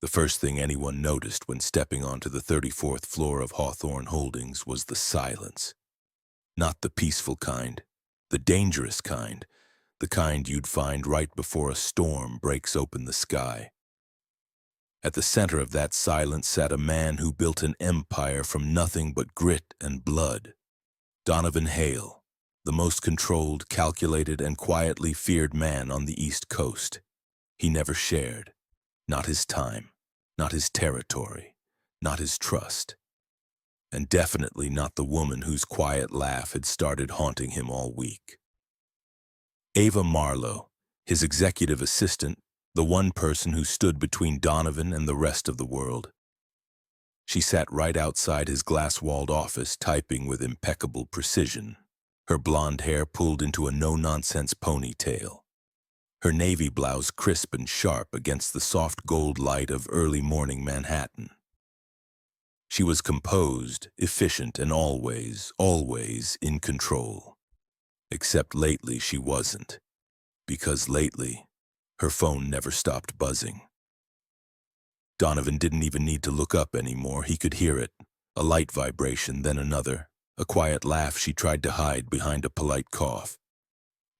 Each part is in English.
The first thing anyone noticed when stepping onto the 34th floor of Hawthorne Holdings was the silence. Not the peaceful kind, the dangerous kind, the kind you'd find right before a storm breaks open the sky. At the center of that silence sat a man who built an empire from nothing but grit and blood. Donovan Hale, the most controlled, calculated, and quietly feared man on the East Coast. He never shared. Not his time, not his territory, not his trust. And definitely not the woman whose quiet laugh had started haunting him all week. Ava Marlowe, his executive assistant, the one person who stood between Donovan and the rest of the world. She sat right outside his glass-walled office, typing with impeccable precision, her blonde hair pulled into a no-nonsense ponytail, her navy blouse crisp and sharp against the soft gold light of early morning Manhattan. She was composed, efficient, and always in control. Except lately she wasn't, because lately, her phone never stopped buzzing. Donovan didn't even need to look up anymore. He could hear it, a light vibration, then another, a quiet laugh she tried to hide behind a polite cough.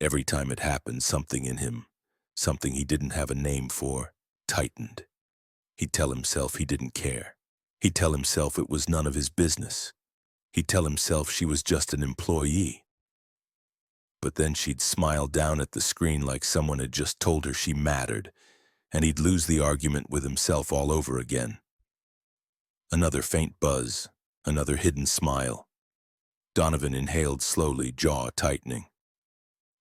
Every time it happened, something in him, something he didn't have a name for, tightened. He'd tell himself he didn't care. He'd tell himself it was none of his business. He'd tell himself she was just an employee. But then she'd smile down at the screen like someone had just told her she mattered, and he'd lose the argument with himself all over again. Another faint buzz, another hidden smile. Donovan inhaled slowly, jaw tightening.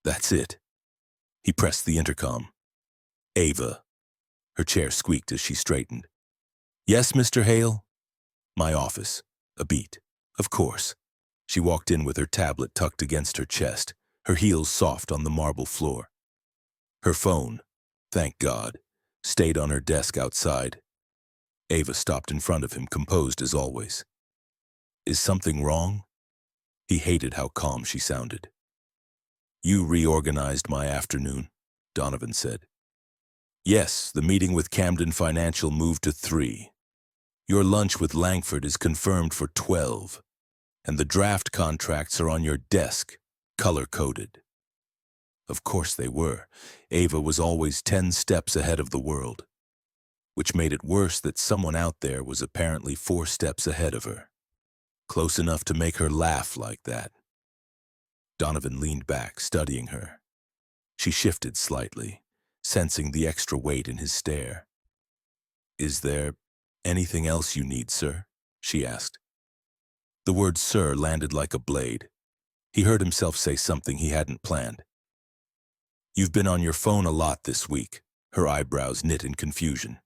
That's it. He pressed the intercom. Ava. Her chair squeaked as she straightened. Yes, Mr. Hale? My office. A beat. Of course. She walked in with her tablet tucked against her chest, her heels soft on the marble floor. Her phone, thank God, stayed on her desk outside. Ava stopped in front of him, composed as always. Is something wrong? He hated how calm she sounded. You reorganized my afternoon, Donovan said. Yes, the meeting with Camden Financial moved to 3. Your lunch with Langford is confirmed for 12, and the draft contracts are on your desk, color-coded. Of course they were. Ava was always 10 steps ahead of the world, which made it worse that someone out there was apparently 4 steps ahead of her. Close enough to make her laugh like that. Donovan leaned back, studying her. She shifted slightly, sensing the extra weight in his stare. Is there anything else you need, sir? She asked. The word sir landed like a blade. He heard himself say something he hadn't planned. You've been on your phone a lot this week, her eyebrows knit in confusion.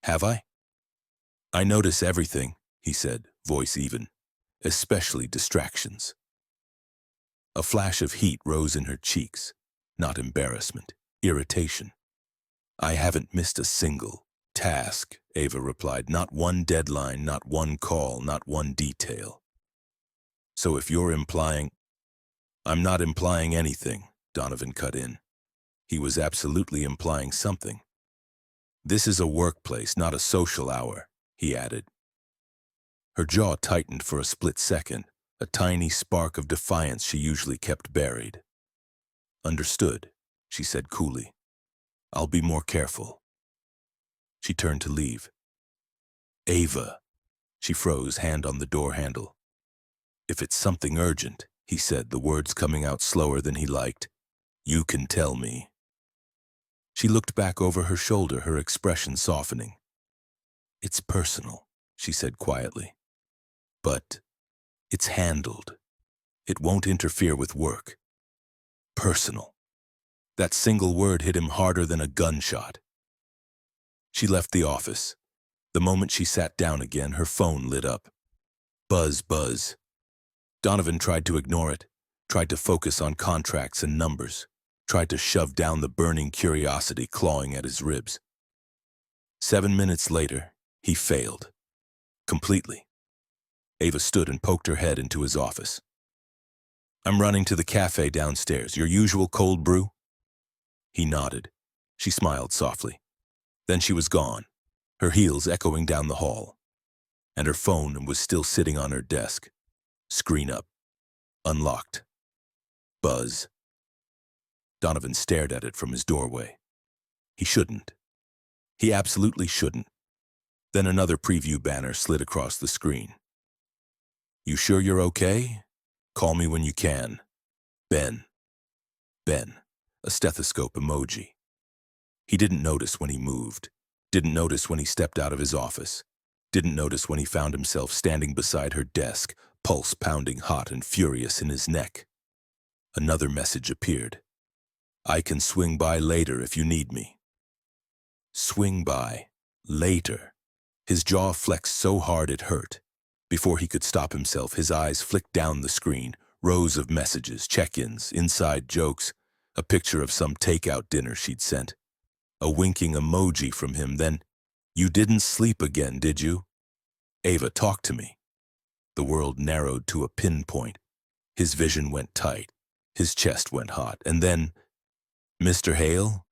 Have I? I notice everything, he said, voice even, especially distractions. A flash of heat rose in her cheeks, not embarrassment, irritation. I haven't missed a single task, Ava replied, not one deadline, not one call, not one detail. So if you're implying... I'm not implying anything, Donovan cut in. He was absolutely implying something. This is a workplace, not a social hour, he added. Her jaw tightened for a split second, a tiny spark of defiance she usually kept buried. Understood, she said coolly. I'll be more careful. She turned to leave. Ava. She froze, hand on the door handle. If it's something urgent, he said, the words coming out slower than he liked, you can tell me. She looked back over her shoulder, her expression softening. It's personal, she said quietly. But it's handled. It won't interfere with work. Personal. That single word hit him harder than a gunshot. She left the office. The moment she sat down again, her phone lit up. Buzz, buzz. Donovan tried to ignore it, tried to focus on contracts and numbers, tried to shove down the burning curiosity clawing at his ribs. 7 minutes later, he failed. Completely. Ava stood and poked her head into his office. I'm running to the cafe downstairs. Your usual cold brew? He nodded. She smiled softly. Then she was gone, her heels echoing down the hall, and her phone was still sitting on her desk. Screen up. Unlocked. Buzz. Donovan stared at it from his doorway. He shouldn't. He absolutely shouldn't. Then another preview banner slid across the screen. You sure you're okay? Call me when you can. Ben. Ben. A stethoscope emoji. He didn't notice when he moved. Didn't notice when he stepped out of his office. Didn't notice when he found himself standing beside her desk, pulse pounding hot and furious in his neck. Another message appeared. I can swing by later if you need me. Swing by. Later. His jaw flexed so hard it hurt. Before he could stop himself, his eyes flicked down the screen, rows of messages, check-ins, inside jokes, a picture of some takeout dinner she'd sent. A winking emoji from him, then, you didn't sleep again, did you? Ava, talk to me. The world narrowed to a pinpoint. His vision went tight. His chest went hot. And then, Mr. Hale?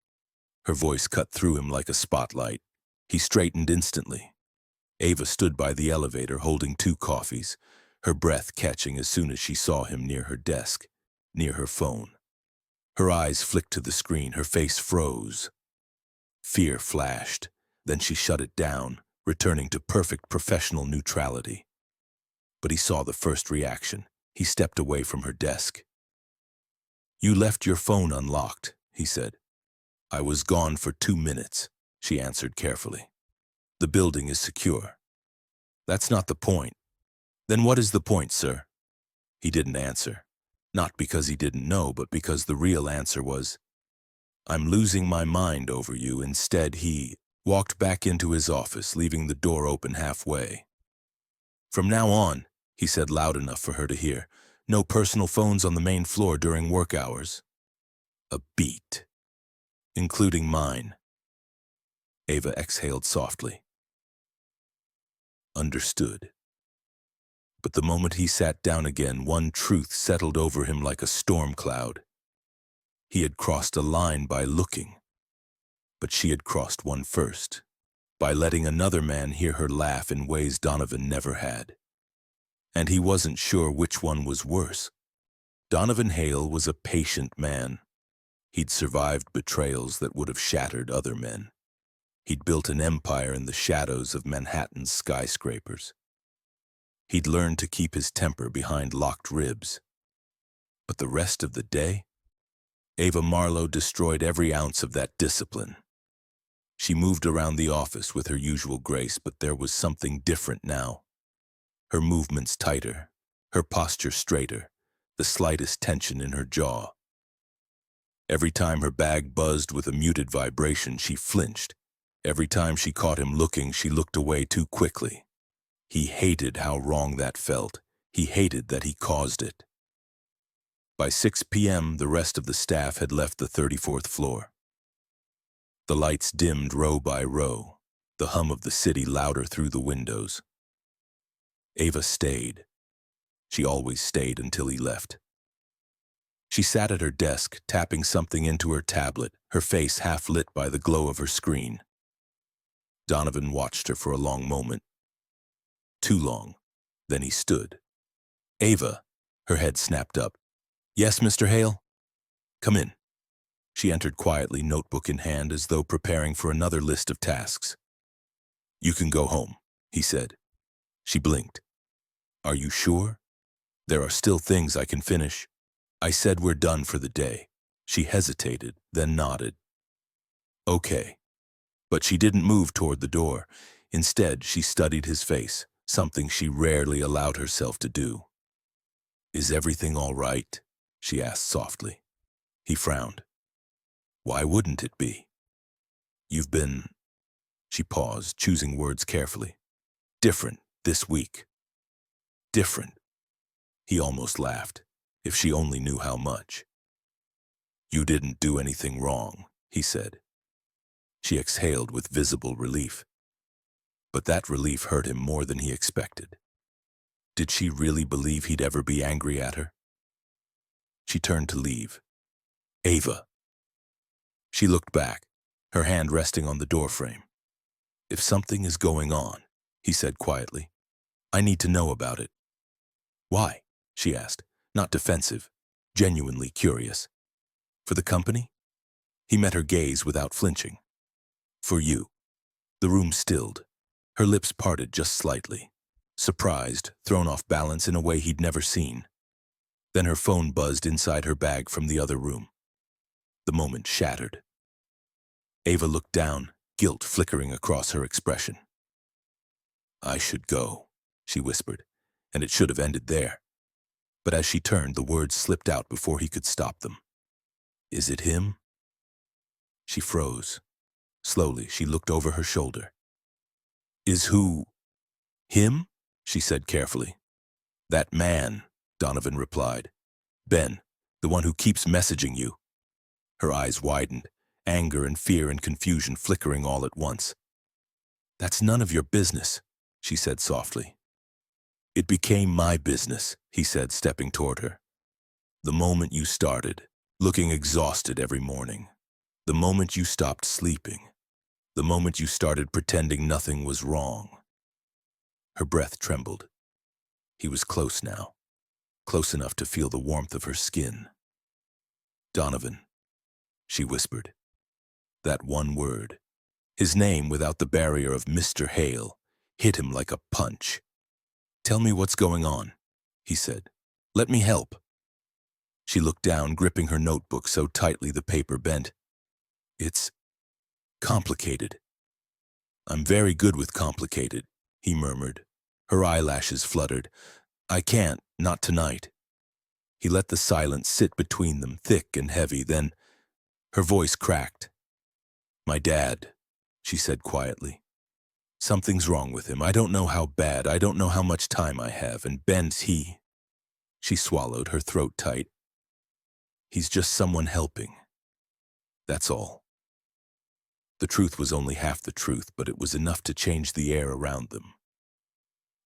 Her voice cut through him like a spotlight. He straightened instantly. Ava stood by the elevator holding 2 coffees, her breath catching as soon as she saw him near her desk, near her phone. Her eyes flicked to the screen, her face froze. Fear flashed, then she shut it down, returning to perfect professional neutrality. But he saw the first reaction. He stepped away from her desk. You left your phone unlocked, he said. I was gone for 2 minutes, she answered carefully. The building is secure. That's not the point. Then what is the point, sir? He didn't answer. Not because he didn't know, but because the real answer was, I'm losing my mind over you. Instead, he walked back into his office, leaving the door open halfway. From now on, he said loud enough for her to hear, no personal phones on the main floor during work hours. A beat. Including mine. Ava exhaled softly. Understood. But the moment he sat down again, one truth settled over him like a storm cloud. He had crossed a line by looking, but she had crossed one first, by letting another man hear her laugh in ways Donovan never had. And he wasn't sure which one was worse. Donovan Hale was a patient man. He'd survived betrayals that would have shattered other men. He'd built an empire in the shadows of Manhattan's skyscrapers. He'd learned to keep his temper behind locked ribs. But the rest of the day, Ava Marlowe destroyed every ounce of that discipline. She moved around the office with her usual grace, but there was something different now. Her movements tighter, her posture straighter, the slightest tension in her jaw. Every time her bag buzzed with a muted vibration, she flinched. Every time she caught him looking, she looked away too quickly. He hated how wrong that felt. He hated that he caused it. By 6 p.m., the rest of the staff had left the 34th floor. The lights dimmed row by row, the hum of the city louder through the windows. Ava stayed. She always stayed until he left. She sat at her desk, tapping something into her tablet, her face half lit by the glow of her screen. Donovan watched her for a long moment. Too long. Then he stood. Ava, her head snapped up. Yes, Mr. Hale? Come in. She entered quietly, notebook in hand, as though preparing for another list of tasks. You can go home, he said. She blinked. Are you sure? There are still things I can finish. I said we're done for the day. She hesitated, then nodded. Okay. But she didn't move toward the door. Instead, she studied his face, something she rarely allowed herself to do. Is everything all right? She asked softly. He frowned. Why wouldn't it be? You've been... She paused, choosing words carefully. Different this week. Different. He almost laughed. If she only knew how much. You didn't do anything wrong, he said. She exhaled with visible relief. But that relief hurt him more than he expected. Did she really believe he'd ever be angry at her? She turned to leave. Ava. She looked back, her hand resting on the doorframe. If something is going on, he said quietly, I need to know about it. Why? She asked, not defensive, genuinely curious. For the company? He met her gaze without flinching. For you. The room stilled. Her lips parted just slightly. Surprised, thrown off balance in a way he'd never seen. Then her phone buzzed inside her bag from the other room. The moment shattered. Ava looked down, guilt flickering across her expression. I should go, she whispered, and it should have ended there. But as she turned, the words slipped out before he could stop them. Is it him? She froze. Slowly, she looked over her shoulder. Is who? Him? She said carefully. That man, Donovan replied. Ben, the one who keeps messaging you. Her eyes widened, anger and fear and confusion flickering all at once. That's none of your business, she said softly. It became my business, he said, stepping toward her. The moment you started, looking exhausted every morning. The moment you stopped sleeping. The moment you started pretending nothing was wrong. Her breath trembled. He was close now, close enough to feel the warmth of her skin. Donovan, she whispered. That one word, his name without the barrier of Mr. Hale, hit him like a punch. Tell me what's going on, he said. Let me help. She looked down, gripping her notebook so tightly the paper bent. It's complicated. I'm very good with complicated, he murmured. Her eyelashes fluttered. I can't, not tonight. He let the silence sit between them, thick and heavy, then her voice cracked. My dad, she said quietly. Something's wrong with him. I don't know how bad. I don't know how much time I have. And Ben's he. She swallowed, her throat tight. He's just someone helping. That's all. The truth was only half the truth, but it was enough to change the air around them.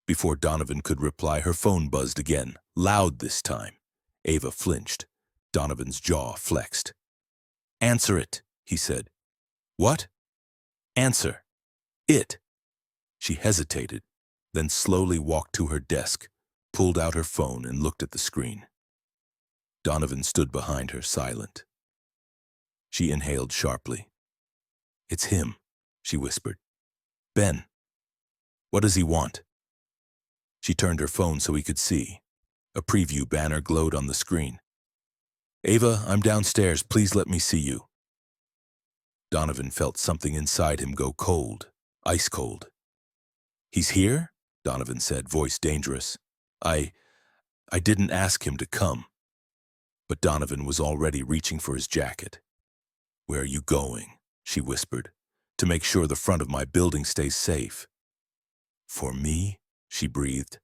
Before Donovan could reply, her phone buzzed again, loud this time. Ava flinched. Donovan's jaw flexed. Answer it, he said. What? Answer. It. She hesitated, then slowly walked to her desk, pulled out her phone and looked at the screen. Donovan stood behind her, silent. She inhaled sharply. It's him, she whispered. Ben. What does he want? She turned her phone so he could see. A preview banner glowed on the screen. Ava, I'm downstairs. Please let me see you. Donovan felt something inside him go cold, ice cold. He's here? Donovan said, voice dangerous. I didn't ask him to come. But Donovan was already reaching for his jacket. Where are you going? She whispered. To make sure the front of my building stays safe. For me? She breathed.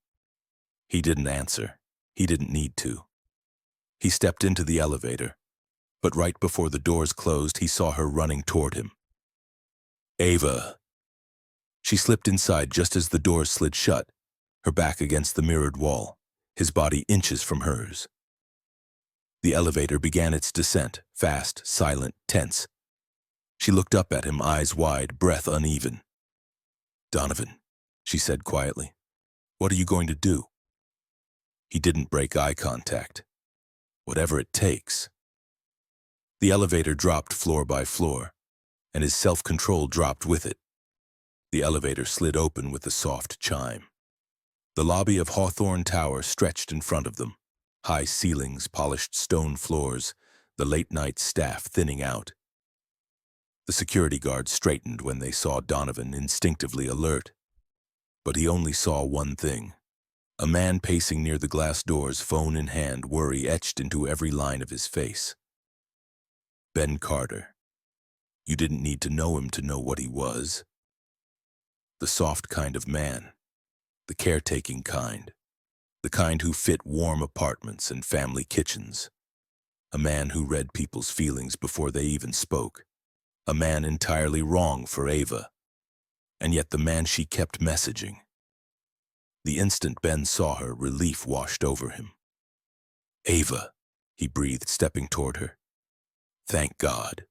He didn't answer. He didn't need to. He stepped into the elevator, but right before the doors closed, he saw her running toward him. Ava. She slipped inside just as the doors slid shut, her back against the mirrored wall, his body inches from hers. The elevator began its descent, fast, silent, tense. She looked up at him, eyes wide, breath uneven. Donovan, she said quietly, what are you going to do? He didn't break eye contact. Whatever it takes. The elevator dropped floor by floor, and his self-control dropped with it. The elevator slid open with a soft chime. The lobby of Hawthorne Tower stretched in front of them. High ceilings, polished stone floors, the late-night staff thinning out. The security guards straightened when they saw Donovan, instinctively alert. But he only saw one thing. A man pacing near the glass doors, phone in hand, worry etched into every line of his face. Ben Carter. You didn't need to know him to know what he was. The soft kind of man. The caretaking kind. The kind who fit warm apartments and family kitchens. A man who read people's feelings before they even spoke. A man entirely wrong for Ava. And yet the man she kept messaging. The instant Ben saw her, relief washed over him. Ava, he breathed, stepping toward her. Thank God.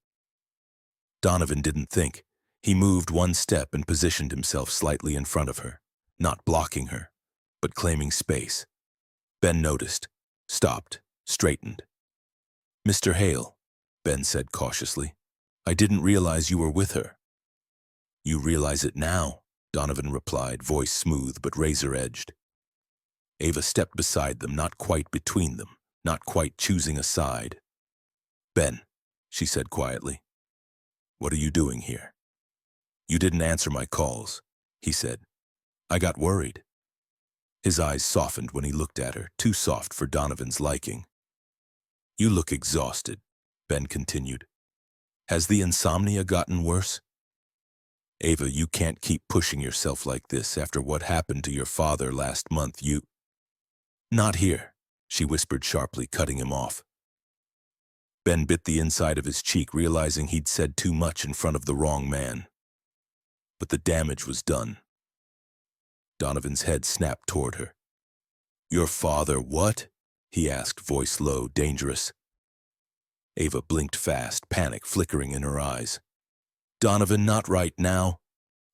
Donovan didn't think. He moved one step and positioned himself slightly in front of her, not blocking her, but claiming space. Ben noticed, stopped, straightened. "Mr. Hale," Ben said cautiously, "I didn't realize you were with her." "You realize it now," Donovan replied, voice smooth but razor-edged. Ava stepped beside them, not quite between them, not quite choosing a side. "Ben," she said quietly, "what are you doing here?" "You didn't answer my calls," he said. "I got worried." His eyes softened when he looked at her, too soft for Donovan's liking. "You look exhausted," Ben continued. "Has the insomnia gotten worse?" "Ava, you can't keep pushing yourself like this after what happened to your father last month. Not here," she whispered sharply, cutting him off. Ben bit the inside of his cheek, realizing he'd said too much in front of the wrong man. But the damage was done. Donovan's head snapped toward her. "Your father what?" he asked, voice low, dangerous. Ava blinked fast, panic flickering in her eyes. "Donovan, not right now.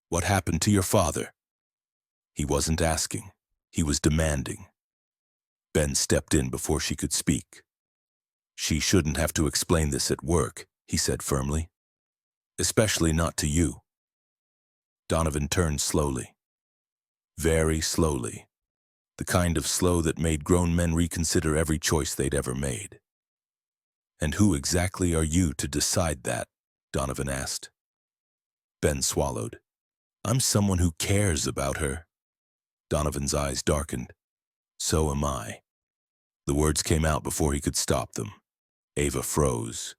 What happened to your father?" He wasn't asking. He was demanding. Ben stepped in before she could speak. "She shouldn't have to explain this at work," he said firmly. "Especially not to you." Donovan turned slowly. Very slowly. The kind of slow that made grown men reconsider every choice they'd ever made. "And who exactly are you to decide that?" Donovan asked. Ben swallowed. "I'm someone who cares about her." Donovan's eyes darkened. "So am I." The words came out before he could stop them. Ava froze.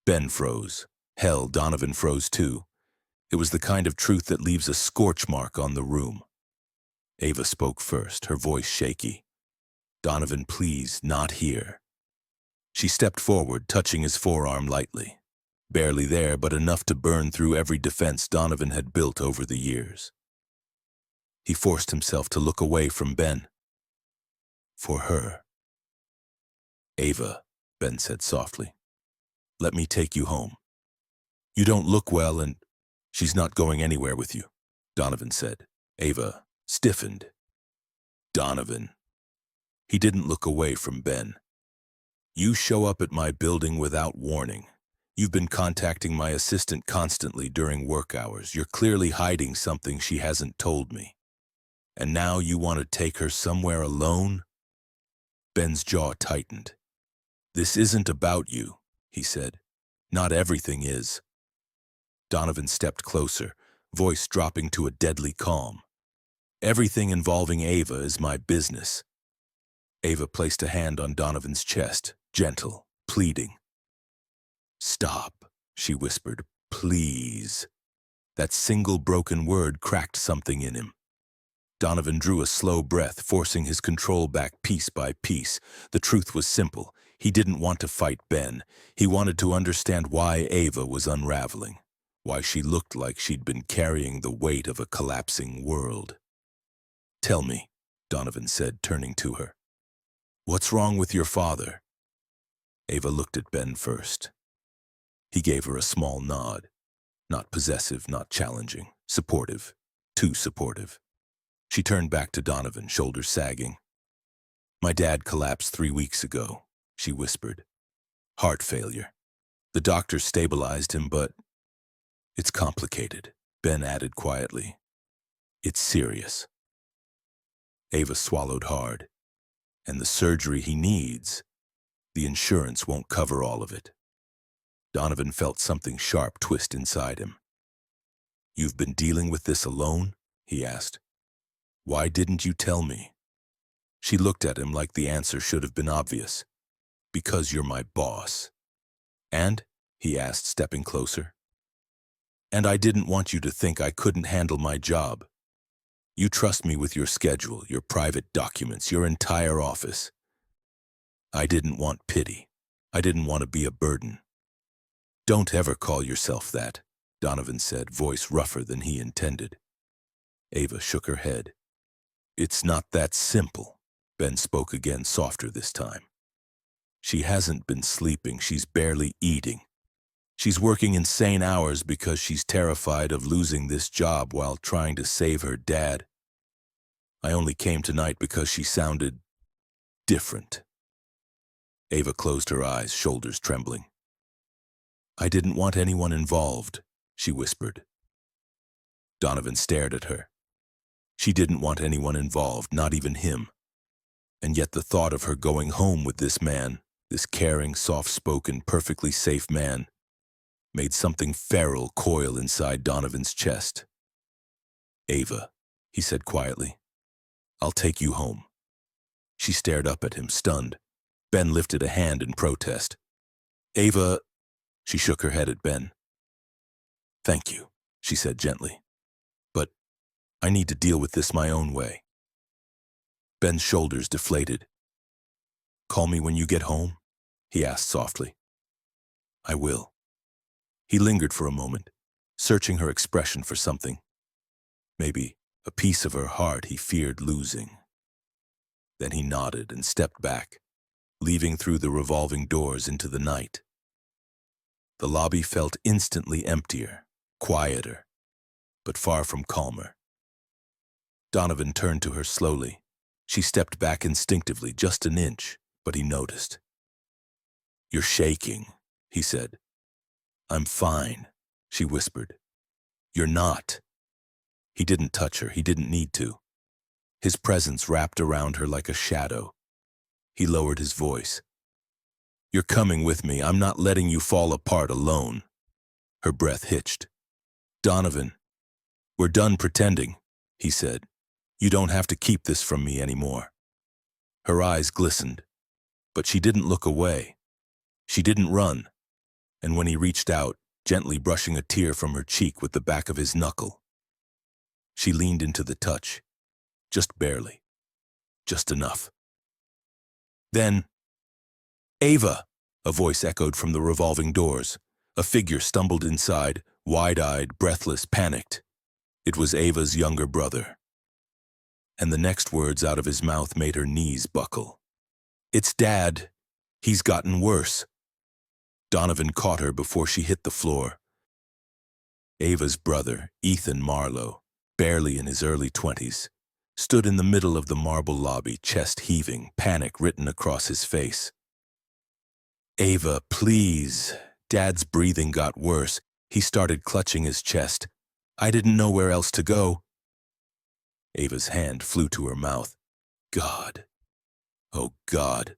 Ben froze. Hell, Donovan froze too. It was the kind of truth that leaves a scorch mark on the room. Ava spoke first, her voice shaky. "Donovan, please, not here." She stepped forward, touching his forearm lightly. Barely there, but enough to burn through every defense Donovan had built over the years. He forced himself to look away from Ben. For her. "Ava," Ben said softly, "let me take you home. You don't look well and—" "She's not going anywhere with you," Donovan said. Ava stiffened. "Donovan." He didn't look away from Ben. "You show up at my building without warning. You've been contacting my assistant constantly during work hours. You're clearly hiding something she hasn't told me. And now you want to take her somewhere alone?" Ben's jaw tightened. "This isn't about you," he said. "Not everything is." Donovan stepped closer, voice dropping to a deadly calm. "Everything involving Ava is my business." Ava placed a hand on Donovan's chest, gentle, pleading. "Stop," she whispered. "Please." That single broken word cracked something in him. Donovan drew a slow breath, forcing his control back piece by piece. The truth was simple. He didn't want to fight Ben. He wanted to understand why Ava was unraveling, why she looked like she'd been carrying the weight of a collapsing world. "Tell me," Donovan said, turning to her. "What's wrong with your father?" Ava looked at Ben first. He gave her a small nod. Not possessive, not challenging. Supportive. Too supportive. She turned back to Donovan, shoulders sagging. "My dad collapsed 3 weeks ago," she whispered. "Heart failure. The doctor stabilized him, but—" "It's complicated," Ben added quietly. "It's serious." Ava swallowed hard. "And the surgery he needs, the insurance won't cover all of it." Donovan felt something sharp twist inside him. "You've been dealing with this alone?" he asked. "Why didn't you tell me?" She looked at him like the answer should have been obvious. "Because you're my boss." "And?" he asked, stepping closer. "And I didn't want you to think I couldn't handle my job. You trust me with your schedule, your private documents, your entire office. I didn't want pity. I didn't want to be a burden." "Don't ever call yourself that," Donovan said, voice rougher than he intended. Ava shook her head. "It's not that simple." Ben spoke again, softer this time. "She hasn't been sleeping. She's barely eating. She's working insane hours because she's terrified of losing this job while trying to save her dad. I only came tonight because she sounded different. Ava closed her eyes, shoulders trembling. I didn't want anyone involved, she whispered. Donovan stared at her. She didn't want anyone involved, not even him. And yet the thought of her going home with this man, this caring, soft-spoken, perfectly safe man, made something feral coil inside Donovan's chest. Ava, he said quietly, I'll take you home. She stared up at him, stunned. Ben lifted a hand in protest. Ava, she shook her head at Ben. Thank you, she said gently. But I need to deal with this my own way. Ben's shoulders deflated. Call me when you get home? He asked softly. I will. He lingered for a moment, searching her expression for something. Maybe a piece of her heart he feared losing. Then he nodded and stepped back, leaving through the revolving doors into the night. The lobby felt instantly emptier, quieter, but far from calmer. Donovan turned to her slowly. She stepped back instinctively, just an inch, but he noticed. You're shaking, he said. I'm fine, she whispered. You're not. He didn't touch her, he didn't need to. His presence wrapped around her like a shadow. He lowered his voice. You're coming with me, I'm not letting you fall apart alone. Her breath hitched. Donovan, we're done pretending, he said. You don't have to keep this from me anymore. Her eyes glistened, but she didn't look away. She didn't run, and when he reached out, gently brushing a tear from her cheek with the back of his knuckle, she leaned into the touch, just barely, just enough. Then, Ava, a voice echoed from the revolving doors. A figure stumbled inside, wide-eyed, breathless, panicked. It was Ava's younger brother. And the next words out of his mouth made her knees buckle. It's Dad. He's gotten worse. Donovan caught her before she hit the floor. Ava's brother, Ethan Marlowe, barely in his early 20s, stood in the middle of the marble lobby, chest heaving, panic written across his face. Ava, please. Dad's breathing got worse. He started clutching his chest. I didn't know where else to go. Ava's hand flew to her mouth. God. Oh, God.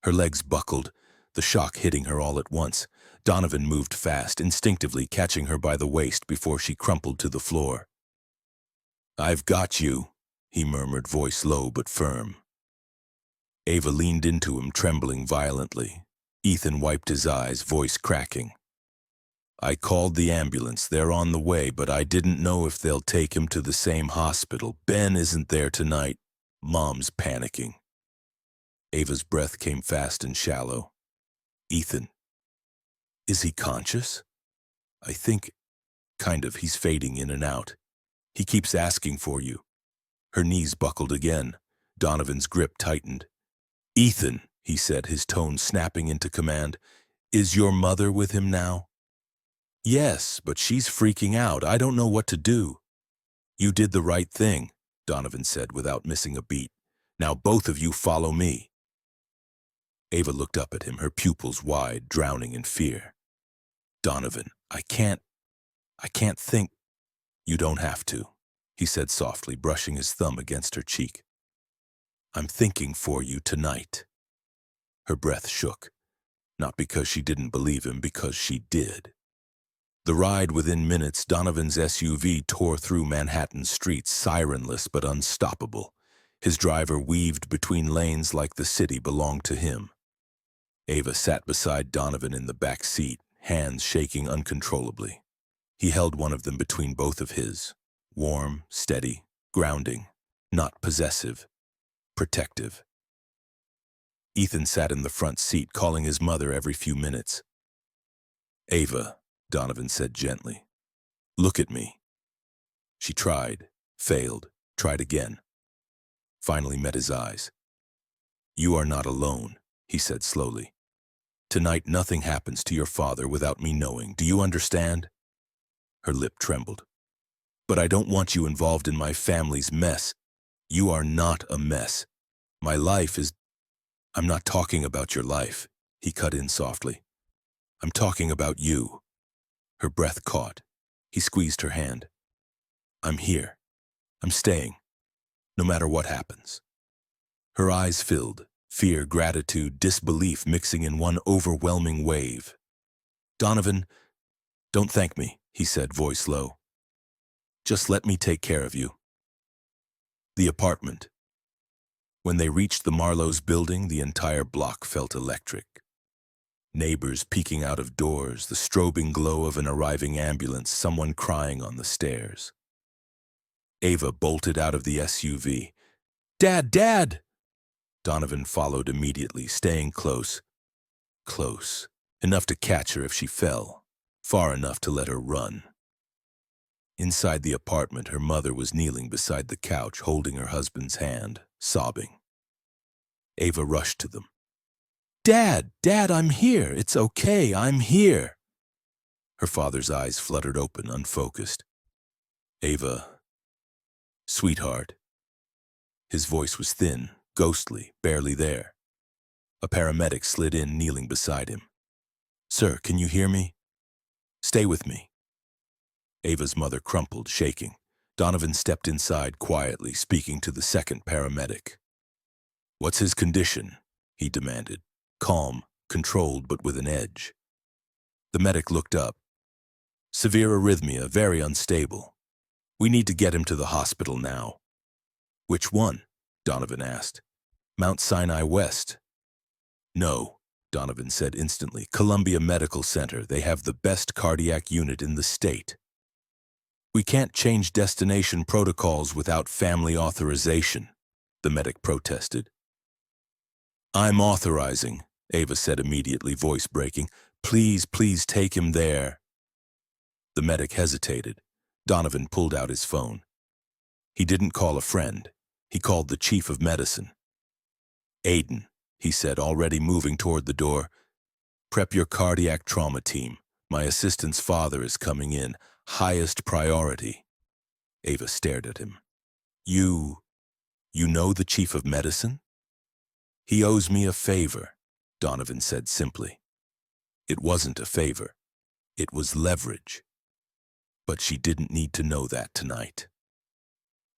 Her legs buckled, the shock hitting her all at once. Donovan moved fast, instinctively catching her by the waist before she crumpled to the floor. I've got you, he murmured, voice low but firm. Ava leaned into him, trembling violently. Ethan wiped his eyes, voice cracking. I called the ambulance. They're on the way, but I didn't know if they'll take him to the same hospital. Ben isn't there tonight. Mom's panicking. Ava's breath came fast and shallow. Ethan. Is he conscious? I think, kind of, he's fading in and out. He keeps asking for you. Her knees buckled again. Donovan's grip tightened. Ethan, he said, his tone snapping into command, is your mother with him now? Yes, but she's freaking out. I don't know what to do. You did the right thing, Donovan said without missing a beat. Now both of you follow me. Ava looked up at him, her pupils wide, drowning in fear. Donovan, I can't think. You don't have to, he said softly, brushing his thumb against her cheek. I'm thinking for you tonight. Her breath shook, not because she didn't believe him, because she did. The ride within minutes, Donovan's SUV tore through Manhattan streets, sirenless but unstoppable. His driver weaved between lanes like the city belonged to him. Ava sat beside Donovan in the back seat, hands shaking uncontrollably. He held one of them between both of his, warm, steady, grounding, not possessive, protective. Ethan sat in the front seat, calling his mother every few minutes. Ava, Donovan said gently, look at me. She tried, failed, tried again. Finally met his eyes. You are not alone, he said slowly. Tonight nothing happens to your father without me knowing. Do you understand? Her lip trembled. But I don't want you involved in my family's mess. You are not a mess. My life is... I'm not talking about your life, he cut in softly. I'm talking about you. Her breath caught. He squeezed her hand. I'm here. I'm staying, no matter what happens. Her eyes filled, fear, gratitude, disbelief mixing in one overwhelming wave. Donovan, don't thank me, he said, voice low. Just let me take care of you. The apartment. When they reached the Marlowe's building, the entire block felt electric. Neighbors peeking out of doors, the strobing glow of an arriving ambulance, someone crying on the stairs. Ava bolted out of the SUV. Dad, Dad! Donovan followed immediately, staying close. Close. Enough to catch her if she fell. Far enough to let her run. Inside the apartment, her mother was kneeling beside the couch, holding her husband's hand, sobbing. Ava rushed to them. Dad, Dad, I'm here. It's okay, I'm here. Her father's eyes fluttered open, unfocused. Ava, sweetheart. His voice was thin, ghostly, barely there. A paramedic slid in, kneeling beside him. Sir, can you hear me? Stay with me. Ava's mother crumpled, shaking. Donovan stepped inside quietly, speaking to the second paramedic. What's his condition? He demanded. Calm, controlled, but with an edge. The medic looked up. Severe arrhythmia, very unstable. We need to get him to the hospital now. Which one? Donovan asked. Mount Sinai West. No, Donovan said instantly. Columbia Medical Center. They have the best cardiac unit in the state. We can't change destination protocols without family authorization, the medic protested. I'm authorizing, Ava said immediately, voice breaking. Please, please take him there. The medic hesitated. Donovan pulled out his phone. He didn't call a friend. He called the chief of medicine. Aiden, he said, already moving toward the door. Prep your cardiac trauma team. My assistant's father is coming in. Highest priority. Ava stared at him. You know the chief of medicine? He owes me a favor, Donovan said simply. It wasn't a favor. It was leverage. But she didn't need to know that tonight.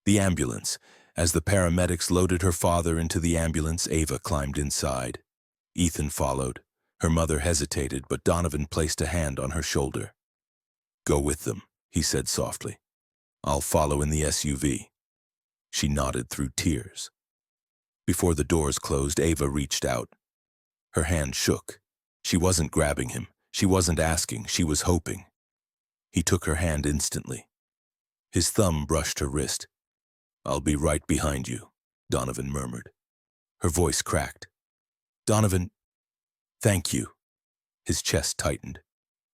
The ambulance. As the paramedics loaded her father into the ambulance, Ava climbed inside. Ethan followed. Her mother hesitated, but Donovan placed a hand on her shoulder. Go with them, he said softly. I'll follow in the SUV. She nodded through tears. Before the doors closed, Ava reached out. Her hand shook. She wasn't grabbing him. She wasn't asking. She was hoping. He took her hand instantly. His thumb brushed her wrist. I'll be right behind you, Donovan murmured. Her voice cracked. Donovan, thank you. His chest tightened.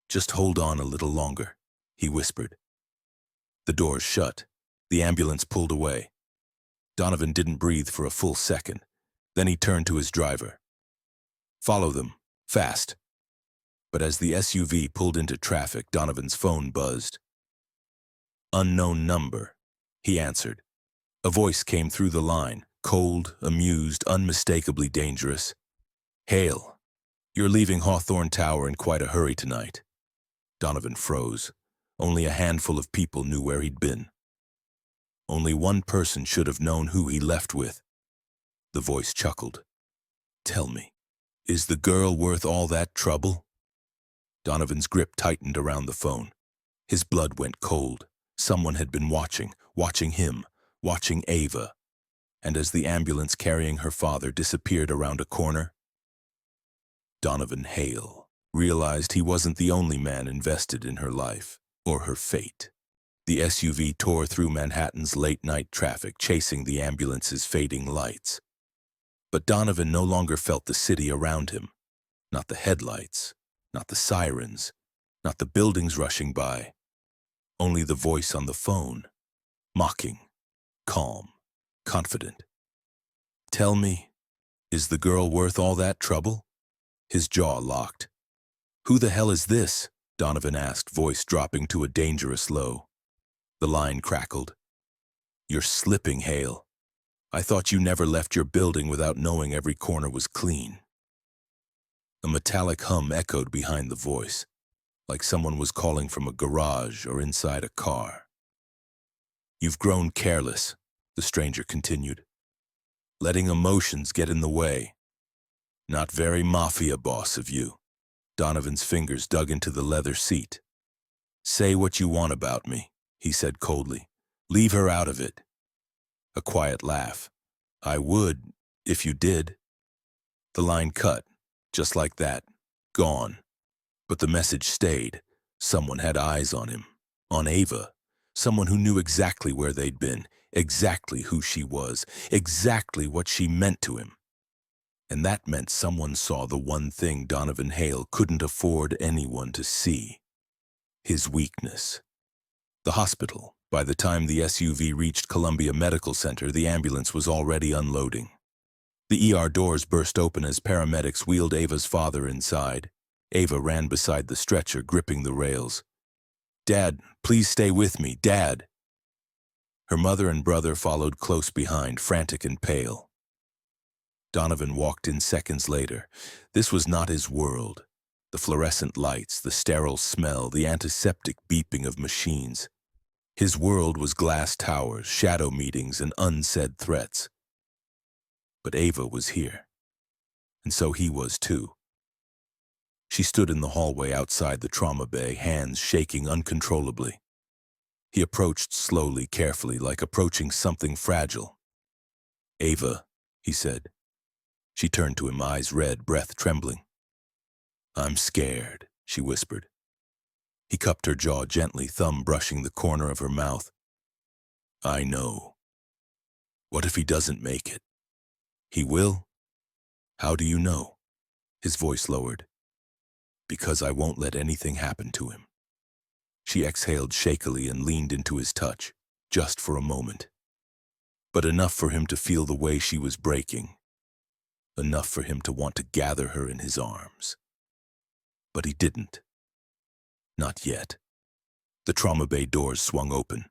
Just hold on a little longer, he whispered. The doors shut. The ambulance pulled away. Donovan didn't breathe for a full second. Then he turned to his driver. Follow them, fast. But as the SUV pulled into traffic, Donovan's phone buzzed. Unknown number, he answered. A voice came through the line, cold, amused, unmistakably dangerous. Hale, you're leaving Hawthorne Tower in quite a hurry tonight. Donovan froze. Only a handful of people knew where he'd been. Only one person should have known who he left with. The voice chuckled. Tell me, is the girl worth all that trouble? Donovan's grip tightened around the phone. His blood went cold. Someone had been watching him, watching Ava. And as the ambulance carrying her father disappeared around a corner, Donovan Hale realized he wasn't the only man invested in her life or her fate. The SUV tore through Manhattan's late-night traffic, chasing the ambulance's fading lights. But Donovan no longer felt the city around him. Not the headlights, not the sirens, not the buildings rushing by. Only the voice on the phone, mocking, calm, confident. Tell me, is the girl worth all that trouble? His jaw locked. "Who the hell is this?" Donovan asked, voice dropping to a dangerous low. The line crackled. "You're slipping, Hale. I thought you never left your building without knowing every corner was clean." A metallic hum echoed behind the voice, like someone was calling from a garage or inside a car. "You've grown careless," the stranger continued, "letting emotions get in the way. Not very Mafia boss of you." Donovan's fingers dug into the leather seat. "Say what you want about me," he said coldly. "Leave her out of it." A quiet laugh. "I would, if you did." The line cut, just like that. Gone. But the message stayed. Someone had eyes on him. On Ava. Someone who knew exactly where they'd been, exactly who she was, exactly what she meant to him. And that meant someone saw the one thing Donovan Hale couldn't afford anyone to see. His weakness. The hospital. By the time the SUV reached Columbia Medical Center, the ambulance was already unloading. The ER doors burst open as paramedics wheeled Ava's father inside. Ava ran beside the stretcher, gripping the rails. "Dad, please stay with me, Dad." Her mother and brother followed close behind, frantic and pale. Donovan walked in seconds later. This was not his world. The fluorescent lights, the sterile smell, the antiseptic beeping of machines. His world was glass towers, shadow meetings, and unsaid threats. But Ava was here. And so he was too. She stood in the hallway outside the trauma bay, hands shaking uncontrollably. He approached slowly, carefully, like approaching something fragile. "Ava," he said. She turned to him, eyes red, breath trembling. "I'm scared," she whispered. He cupped her jaw gently, thumb brushing the corner of her mouth. "I know. What if he doesn't make it?" "He will?" "How do you know?" His voice lowered. "Because I won't let anything happen to him." She exhaled shakily and leaned into his touch, just for a moment. But enough for him to feel the way she was breaking. Enough for him to want to gather her in his arms. But he didn't. Not yet. The trauma bay doors swung open.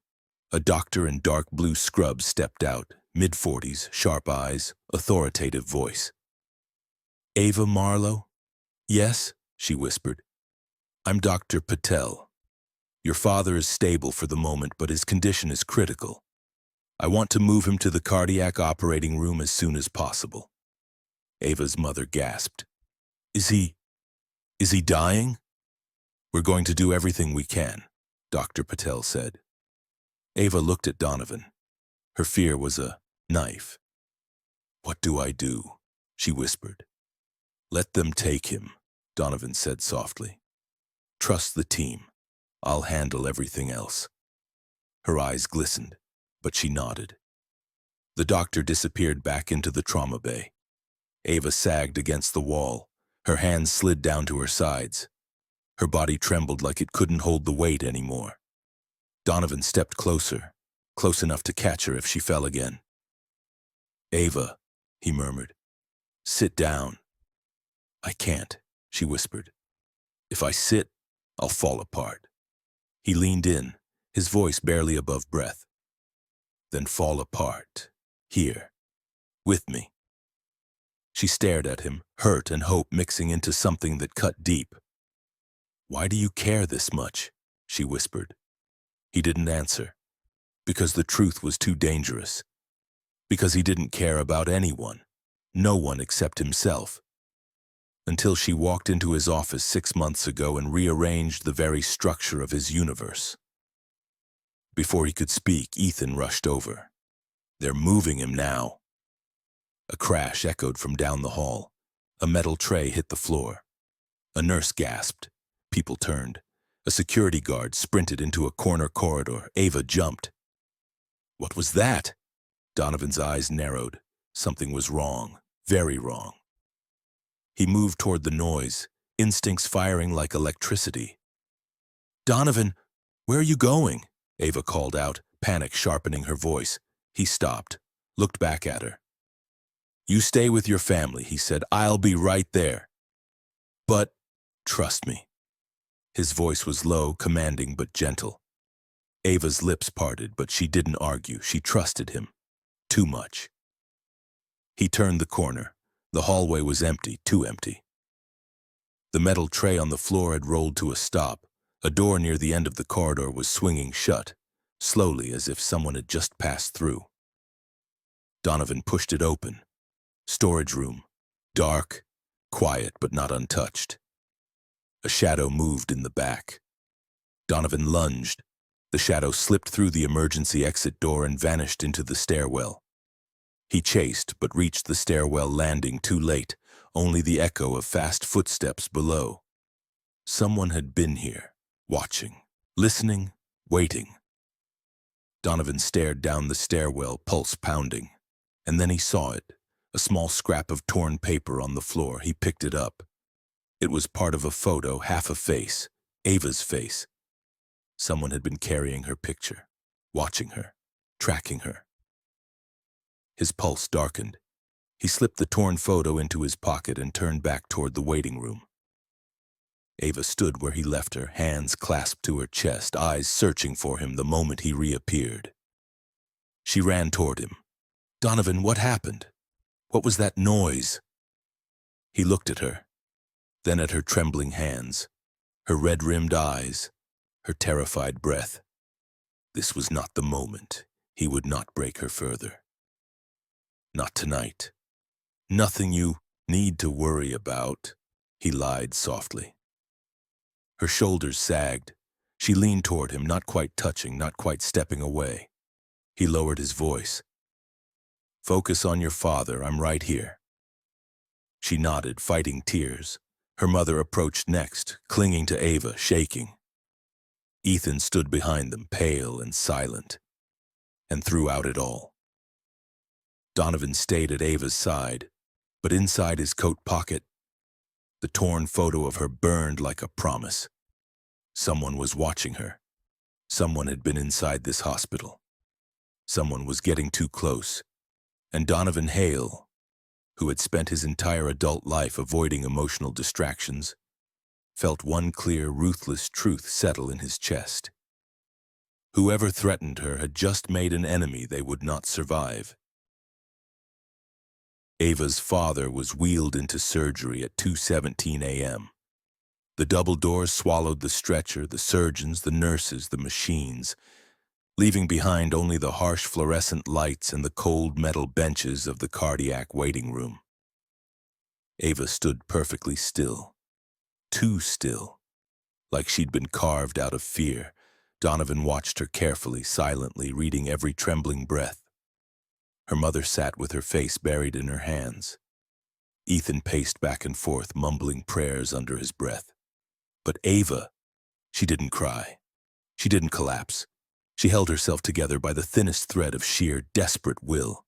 A doctor in dark blue scrubs stepped out, mid-40s, sharp eyes, authoritative voice. "Ava Marlowe?" "Yes," she whispered. "I'm Dr. Patel. Your father is stable for the moment, but his condition is critical. I want to move him to the cardiac operating room as soon as possible." Ava's mother gasped. Is he dying?" "We're going to do everything we can," Dr. Patel said. Ava looked at Donovan. Her fear was a knife. "What do I do?" she whispered. "Let them take him," Donovan said softly. "Trust the team. I'll handle everything else." Her eyes glistened, but she nodded. The doctor disappeared back into the trauma bay. Ava sagged against the wall. Her hands slid down to her sides. Her body trembled like it couldn't hold the weight anymore. Donovan stepped closer, close enough to catch her if she fell again. "Ava," he murmured. "Sit down." "I can't," she whispered. "If I sit, I'll fall apart." He leaned in, his voice barely above breath. "Then fall apart. Here. With me." She stared at him, hurt and hope mixing into something that cut deep. "Why do you care this much?" she whispered. He didn't answer. Because the truth was too dangerous. Because he didn't care about anyone. No one except himself. Until she walked into his office 6 months ago and rearranged the very structure of his universe. Before he could speak, Ethan rushed over. "They're moving him now." A crash echoed from down the hall. A metal tray hit the floor. A nurse gasped. People turned. A security guard sprinted into a corner corridor. Ava jumped. "What was that?" Donovan's eyes narrowed. Something was wrong. Very wrong. He moved toward the noise, instincts firing like electricity. "Donovan, where are you going?" Ava called out, panic sharpening her voice. He stopped, looked back at her. "You stay with your family," he said. "I'll be right there." But trust me. His voice was low, commanding, but gentle. Ava's lips parted, but she didn't argue. She trusted him. Too much. He turned the corner. The hallway was empty, too empty. The metal tray on the floor had rolled to a stop. A door near the end of the corridor was swinging shut, slowly as if someone had just passed through. Donovan pushed it open. Storage room. Dark, quiet, but not untouched. A shadow moved in the back. Donovan lunged. The shadow slipped through the emergency exit door and vanished into the stairwell. He chased, but reached the stairwell landing too late, only the echo of fast footsteps below. Someone had been here, watching, listening, waiting. Donovan stared down the stairwell, pulse pounding. And then he saw it, a small scrap of torn paper on the floor. He picked it up. It was part of a photo, half a face, Ava's face. Someone had been carrying her picture, watching her, tracking her. His pulse darkened. He slipped the torn photo into his pocket and turned back toward the waiting room. Ava stood where he left her, hands clasped to her chest, eyes searching for him the moment he reappeared. She ran toward him. "Donovan, what happened? What was that noise?" He looked at her, then at her trembling hands, her red-rimmed eyes, her terrified breath. This was not the moment. He would not break her further. "Not tonight. Nothing you need to worry about," he lied softly. Her shoulders sagged. She leaned toward him, not quite touching, not quite stepping away. He lowered his voice. "Focus on your father. I'm right here." She nodded, fighting tears. Her mother approached next, clinging to Ava, shaking. Ethan stood behind them, pale and silent. And throughout it all, Donovan stayed at Ava's side, but inside his coat pocket, the torn photo of her burned like a promise. Someone was watching her. Someone had been inside this hospital. Someone was getting too close. And Donovan Hale, who had spent his entire adult life avoiding emotional distractions, felt one clear, ruthless truth settle in his chest. Whoever threatened her had just made an enemy they would not survive. Ava's father was wheeled into surgery at 2:17 a.m. The double doors swallowed the stretcher, the surgeons, the nurses, the machines, leaving behind only the harsh fluorescent lights and the cold metal benches of the cardiac waiting room. Ava stood perfectly still, too still, like she'd been carved out of fear. Donovan watched her carefully, silently, reading every trembling breath. Her mother sat with her face buried in her hands. Ethan paced back and forth, mumbling prayers under his breath. But Ava, she didn't cry. She didn't collapse. She held herself together by the thinnest thread of sheer, desperate will.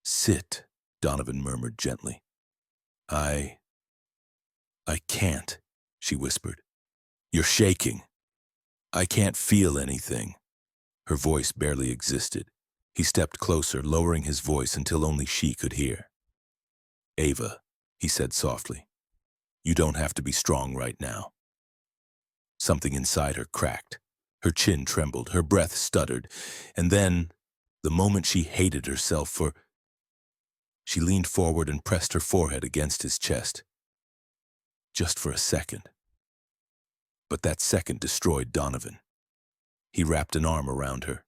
"Sit," Donovan murmured gently. I can't," she whispered. "You're shaking. I can't feel anything." Her voice barely existed. He stepped closer, lowering his voice until only she could hear. "Ava," he said softly, "you don't have to be strong right now." Something inside her cracked. Her chin trembled, her breath stuttered, and then, the moment she hated herself for, she leaned forward and pressed her forehead against his chest. Just for a second. But that second destroyed Donovan. He wrapped an arm around her,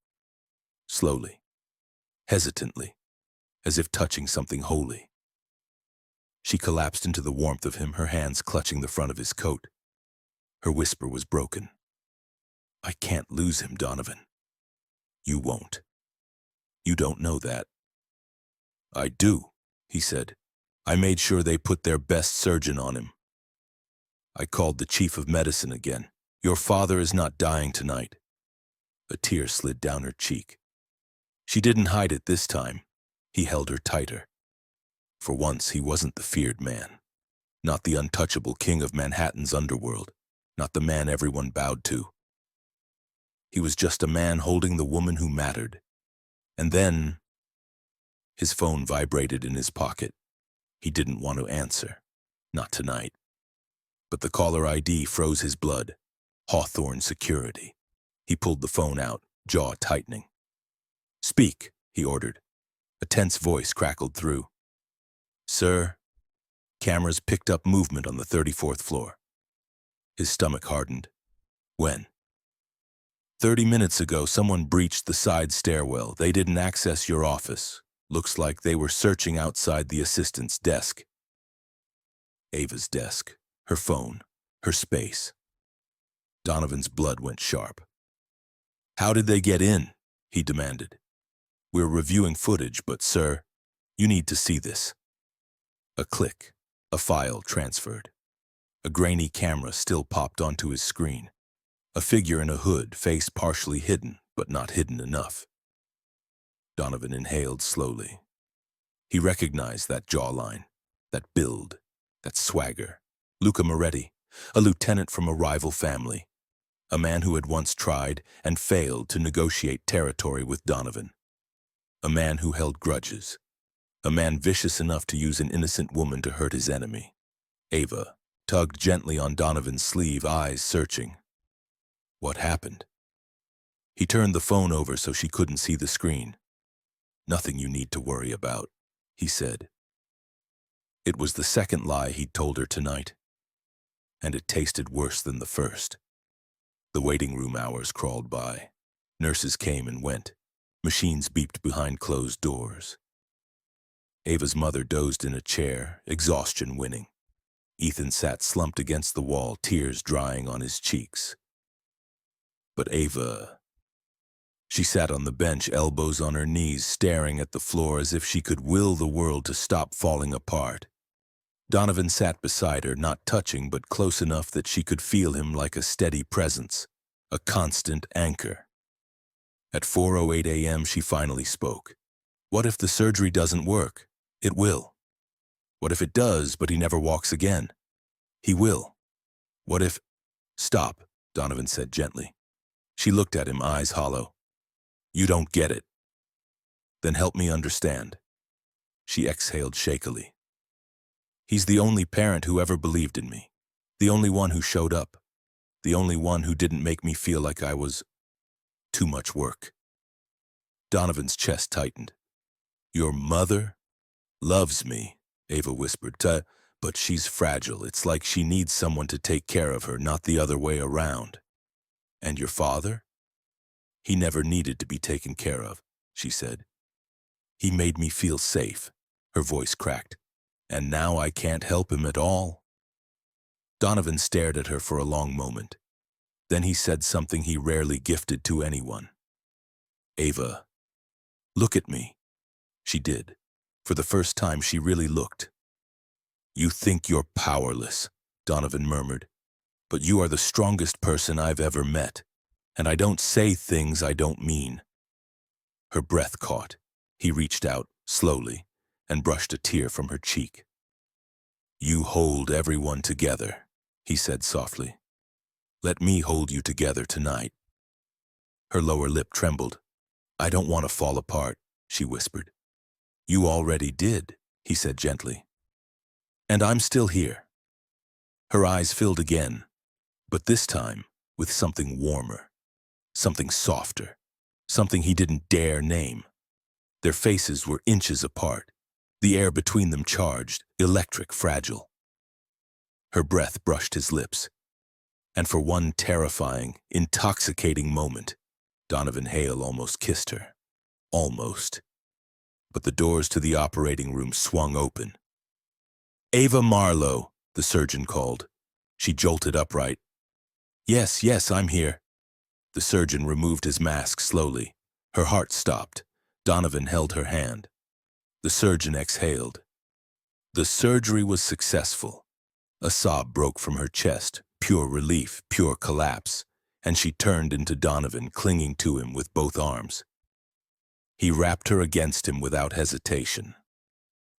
slowly, hesitantly, as if touching something holy. She collapsed into the warmth of him, her hands clutching the front of his coat. Her whisper was broken. "I can't lose him, Donovan. You won't. You don't know that." "I do," he said. "I made sure they put their best surgeon on him. I called the chief of medicine again. Your father is not dying tonight." A tear slid down her cheek. She didn't hide it this time. He held her tighter. For once, he wasn't the feared man. Not the untouchable king of Manhattan's underworld. Not the man everyone bowed to. He was just a man holding the woman who mattered. And then, his phone vibrated in his pocket. He didn't want to answer. Not tonight. but the caller ID froze his blood. Hawthorne Security. He pulled the phone out, jaw tightening. "Speak," he ordered. A tense voice crackled through. "Sir?" Cameras picked up movement on the 34th floor. His stomach hardened. "When?" 30 minutes ago, someone breached the side stairwell. They didn't access your office. Looks like they were searching outside the assistant's desk." Ava's desk, her phone, her space. Donovan's blood went sharp. "How did they get in?" he demanded. "We're reviewing footage, but sir, you need to see this." A click, a file transferred. A grainy camera still popped onto his screen. A figure in a hood, face partially hidden, but not hidden enough. Donovan inhaled slowly. He recognized that jawline, that build, that swagger. Luca Moretti, a lieutenant from a rival family. A man who had once tried and failed to negotiate territory with Donovan. A man who held grudges. A man vicious enough to use an innocent woman to hurt his enemy. Ava tugged gently on Donovan's sleeve, eyes searching. What happened? He turned the phone over so she couldn't see the screen. "Nothing you need to worry about," he said. It was the second lie he'd told her tonight, and it tasted worse than the first. The waiting room hours crawled by. Nurses came and went. Machines beeped behind closed doors. Ava's mother dozed in a chair, exhaustion winning. Ethan sat slumped against the wall, tears drying on his cheeks. But Ava... She sat on the bench, elbows on her knees, staring at the floor as if she could will the world to stop falling apart. Donovan sat beside her, not touching, but close enough that she could feel him like a steady presence, a constant anchor. At 4:08 a.m. she finally spoke. "What if the surgery doesn't work? It will. What if it does, but he never walks again? He will. What if—" "Stop," Donovan said gently. She looked at him, eyes hollow. "You don't get it." "Then help me understand." She exhaled shakily. "He's the only parent who ever believed in me. The only one who showed up. The only one who didn't make me feel like I was too much work." Donovan's chest tightened. "Your mother loves me," Ava whispered, "but she's fragile. It's like she needs someone to take care of her, not the other way around." "And your father?" "He never needed to be taken care of," she said. "He made me feel safe." Her voice cracked. "And now I can't help him at all." Donovan stared at her for a long moment. Then he said something he rarely gifted to anyone. "Ava, look at me." She did. For the first time, she really looked. "You think you're powerless," Donovan murmured, "but you are the strongest person I've ever met. And I don't say things I don't mean." Her breath caught. He reached out, slowly, and brushed a tear from her cheek. "You hold everyone together," he said softly. "Let me hold you together tonight." Her lower lip trembled. "I don't want to fall apart," she whispered. "You already did," he said gently. "And I'm still here." Her eyes filled again, but this time with something warmer. Something softer, something he didn't dare name. Their faces were inches apart, the air between them charged, electric, fragile. Her breath brushed his lips, and for one terrifying, intoxicating moment, Donovan Hale almost kissed her. Almost. But the doors to the operating room swung open. "Ava Marlowe," the surgeon called. She jolted upright. Yes, I'm here." The surgeon removed his mask slowly. Her heart stopped. Donovan held her hand. The surgeon exhaled. The surgery was successful. A sob broke from her chest, pure relief, pure collapse, and she turned into Donovan, clinging to him with both arms. He wrapped her against him without hesitation.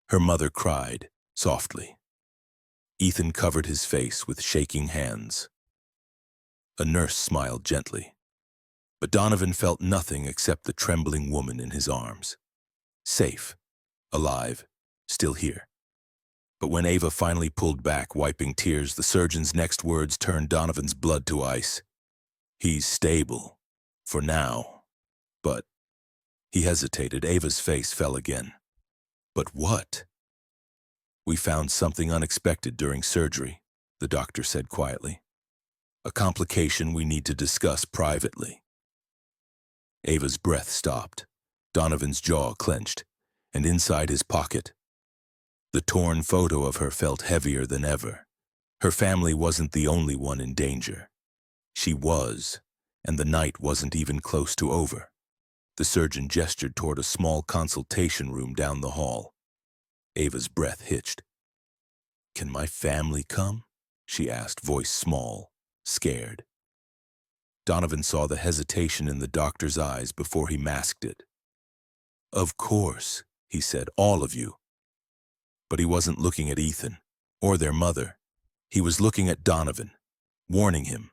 Her mother cried, softly. Ethan covered his face with shaking hands. A nurse smiled gently. But Donovan felt nothing except the trembling woman in his arms. Safe, alive, still here. But when Ava finally pulled back, wiping tears, the surgeon's next words turned Donovan's blood to ice. He's stable. For now. But... He hesitated. Ava's face fell again. But what? We found something unexpected during surgery, the doctor said quietly. A complication we need to discuss privately. Ava's breath stopped. Donovan's jaw clenched, and inside his pocket, the torn photo of her felt heavier than ever. Her family wasn't the only one in danger. She was, and the night wasn't even close to over. The surgeon gestured toward a small consultation room down the hall. Ava's breath hitched. "Can my family come?" she asked, voice small, scared. Donovan saw the hesitation in the doctor's eyes before he masked it. "Of course," he said, "all of you." But he wasn't looking at Ethan, or their mother. He was looking at Donovan, warning him,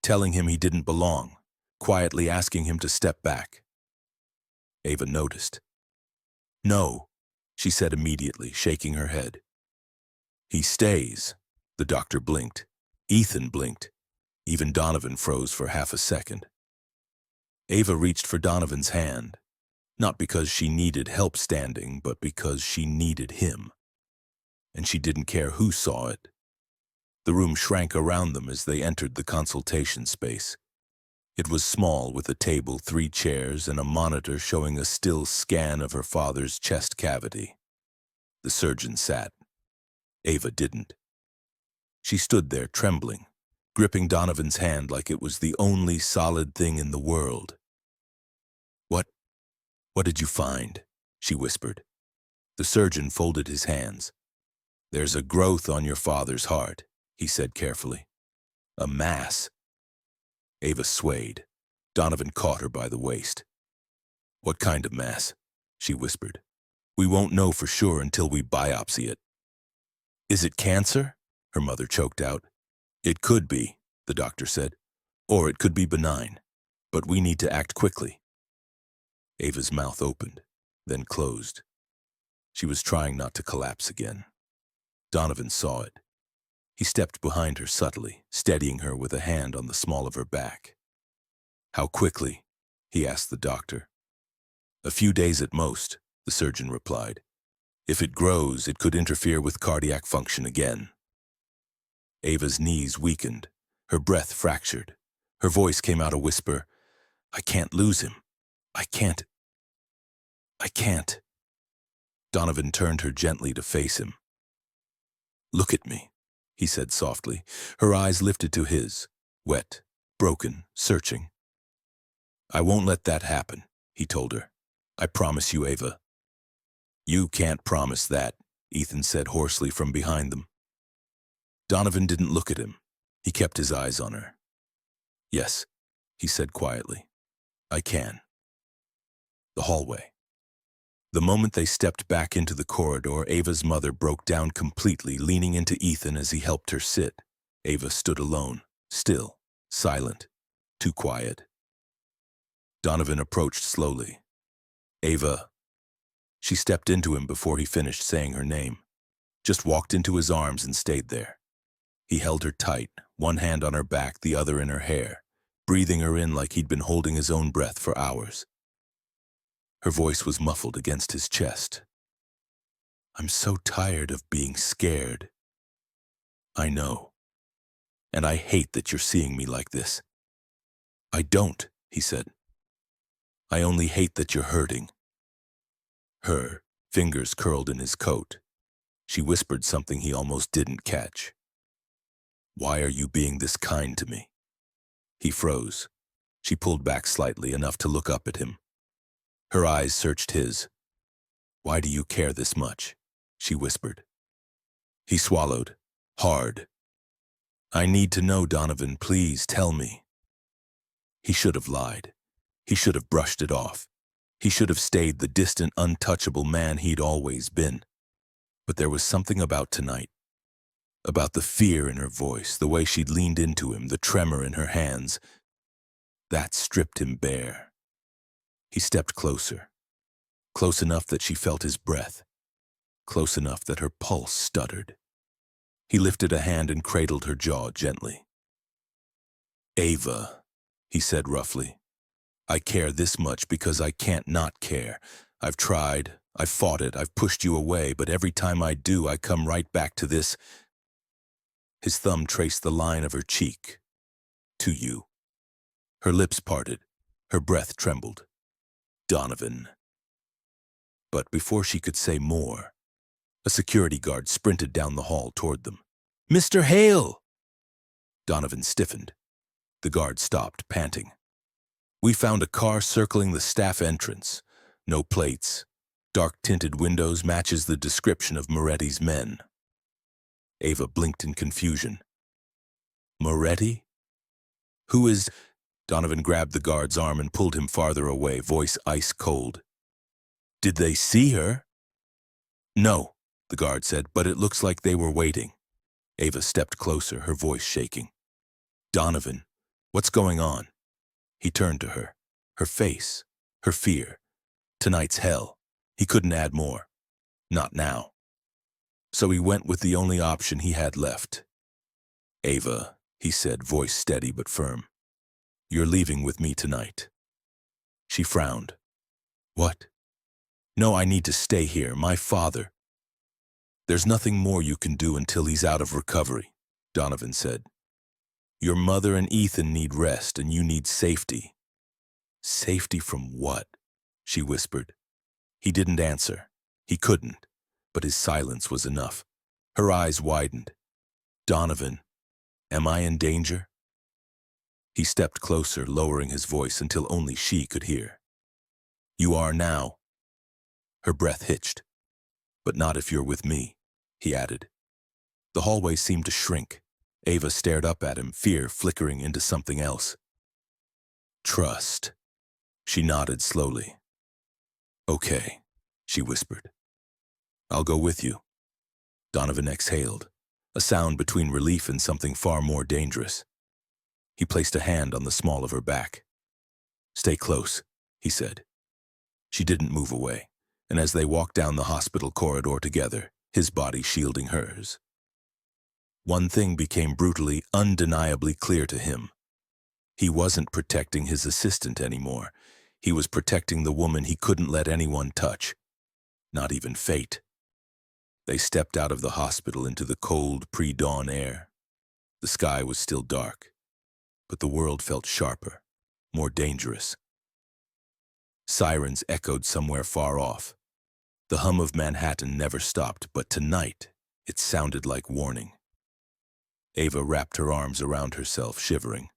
telling him he didn't belong, quietly asking him to step back. Ava noticed. "No," she said immediately, shaking her head. "He stays." The doctor blinked. Ethan blinked. Even Donovan froze for half a second. Ava reached for Donovan's hand, not because she needed help standing, but because she needed him. And she didn't care who saw it. The room shrank around them as they entered the consultation space. It was small, with a table, 3 chairs, and a monitor showing a still scan of her father's chest cavity. The surgeon sat. Ava didn't. She stood there, trembling, gripping Donovan's hand like it was the only solid thing in the world. What did you find?" she whispered. The surgeon folded his hands. "There's a growth on your father's heart," he said carefully. "A mass." Ava swayed. Donovan caught her by the waist. "What kind of mass?" she whispered. "We won't know for sure until we biopsy it." "Is it cancer?" her mother choked out. "It could be," the doctor said. "Or it could be benign. But we need to act quickly." Ava's mouth opened, then closed. She was trying not to collapse again. Donovan saw it. He stepped behind her subtly, steadying her with a hand on the small of her back. "How quickly?" he asked the doctor. "A few days at most," the surgeon replied. "If it grows, it could interfere with cardiac function again." Ava's knees weakened, her breath fractured. Her voice came out a whisper. "I can't lose him. I can't. Donovan turned her gently to face him. "Look at me," he said softly. Her eyes lifted to his, wet, broken, searching. "I won't let that happen," he told her. "I promise you, Ava." "You can't promise that," Ethan said hoarsely from behind them. Donovan didn't look at him. He kept his eyes on her. "Yes," he said quietly. "I can." The hallway. The moment they stepped back into the corridor, Ava's mother broke down completely, leaning into Ethan as he helped her sit. Ava stood alone, still, silent, too quiet. Donovan approached slowly. "Ava." She stepped into him before he finished saying her name, just walked into his arms and stayed there. He held her tight, one hand on her back, the other in her hair, breathing her in like he'd been holding his own breath for hours. Her voice was muffled against his chest. "I'm so tired of being scared." "I know. And I hate that you're seeing me like this." "I don't," he said. "I only hate that you're hurting." Her fingers curled in his coat. She whispered something he almost didn't catch. "Why are you being this kind to me?" He froze. She pulled back slightly, enough to look up at him. Her eyes searched his. "Why do you care this much?" she whispered. He swallowed, hard. "I need to know, Donovan. Please tell me." He should have lied. He should have brushed it off. He should have stayed the distant, untouchable man he'd always been. But there was something about tonight. About the fear in her voice, the way she'd leaned into him, the tremor in her hands. That stripped him bare. He stepped closer, close enough that she felt his breath. close enough that her pulse stuttered. He lifted a hand and cradled her jaw gently. "Ava," he said roughly, "I care this much because I can't not care. I've tried, I've fought it, I've pushed you away, but every time I do, I come right back to this." His thumb traced the line of her cheek. "To you." Her lips parted, her breath trembled. "Donovan." But before she could say more, a security guard sprinted down the hall toward them. "Mr. Hale!" Donovan stiffened. The guard stopped, panting. "We found a car circling the staff entrance. No plates. Dark-tinted windows matches the description of Moretti's men." Ava blinked in confusion. "Moretti? Who is—" Donovan grabbed the guard's arm and pulled him farther away, voice ice cold. "Did they see her?" "No," the guard said, "but it looks like they were waiting." Ava stepped closer, her voice shaking. "Donovan, what's going on?" He turned to her, her face, her fear. Tonight's hell. He couldn't add more. Not now. So he went with the only option he had left. "Ava," he said, voice steady but firm, "you're leaving with me tonight." She frowned. "What?" "No, I need to stay here. My father—" "There's nothing more you can do until he's out of recovery," Donovan said. "Your mother and Ethan need rest, and you need safety." "Safety from what?" she whispered. He didn't answer. He couldn't, but his silence was enough. Her eyes widened. "Donovan, am I in danger?" He stepped closer, lowering his voice until only she could hear. "You are now." Her breath hitched. "But not if you're with me," he added. The hallway seemed to shrink. Ava stared up at him, fear flickering into something else. "Trust." She nodded slowly. "Okay," she whispered. "I'll go with you." Donovan exhaled, a sound between relief and something far more dangerous. He placed a hand on the small of her back. "Stay close," he said. She didn't move away, and as they walked down the hospital corridor together, his body shielding hers. One thing became brutally, undeniably clear to him. He wasn't protecting his assistant anymore. He was protecting the woman he couldn't let anyone touch, not even fate. They stepped out of the hospital into the cold, pre-dawn air. The sky was still dark, but the world felt sharper, more dangerous. Sirens echoed somewhere far off. The hum of Manhattan never stopped, but tonight it sounded like warning. Ava wrapped her arms around herself, shivering.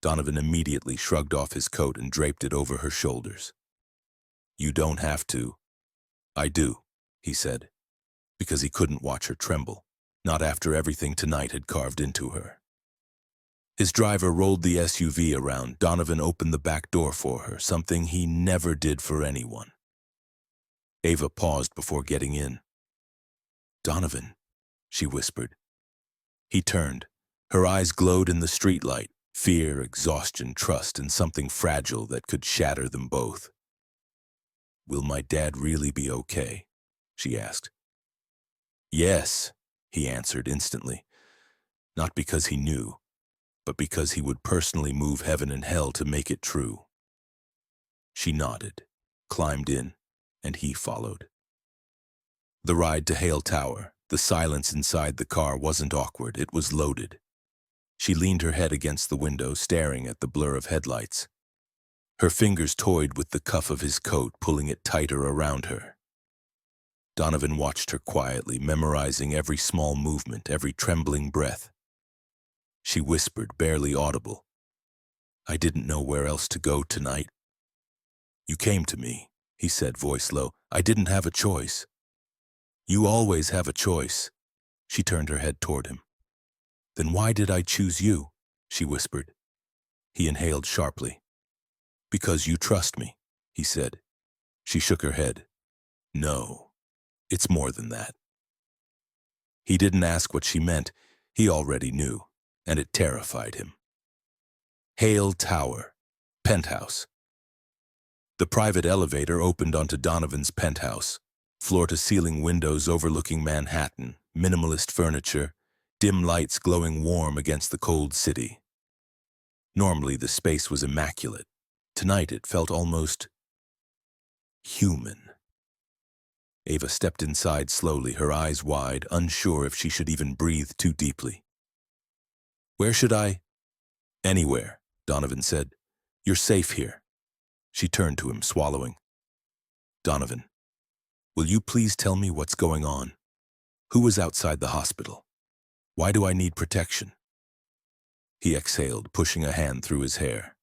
Donovan immediately shrugged off his coat and draped it over her shoulders. "You don't have to." "I do," he said, because he couldn't watch her tremble, not after everything tonight had carved into her. His driver rolled the SUV around. Donovan opened the back door for her, something he never did for anyone. Ava paused before getting in. "Donovan," she whispered. He turned. Her eyes glowed in the streetlight, fear, exhaustion, trust, and something fragile that could shatter them both. "Will my dad really be okay?" she asked. "Yes," he answered instantly. Not because he knew, but because he would personally move heaven and hell to make it true. She nodded, climbed in, and he followed. The ride to Hale Tower, the silence inside the car wasn't awkward, it was loaded. She leaned her head against the window, staring at the blur of headlights. Her fingers toyed with the cuff of his coat, pulling it tighter around her. Donovan watched her quietly, memorizing every small movement, every trembling breath. She whispered, barely audible, "I didn't know where else to go tonight." "You came to me," he said, voice low. "I didn't have a choice." "You always have a choice." She turned her head toward him. "Then why did I choose you?" she whispered. He inhaled sharply. "Because you trust me," he said. She shook her head. "No, it's more than that." He didn't ask what she meant. He already knew, and it terrified him. Hale Tower, penthouse. The private elevator opened onto Donovan's penthouse. Floor-to-ceiling windows overlooking Manhattan, minimalist furniture, dim lights glowing warm against the cold city. Normally, the space was immaculate. Tonight, it felt almost human. Ava stepped inside slowly, her eyes wide, unsure if she should even breathe too deeply. "Where should I?" "Anywhere," Donovan said. "You're safe here." She turned to him, swallowing. "Donovan, will you please tell me what's going on? Who was outside the hospital? Why do I need protection?" He exhaled, pushing a hand through his hair.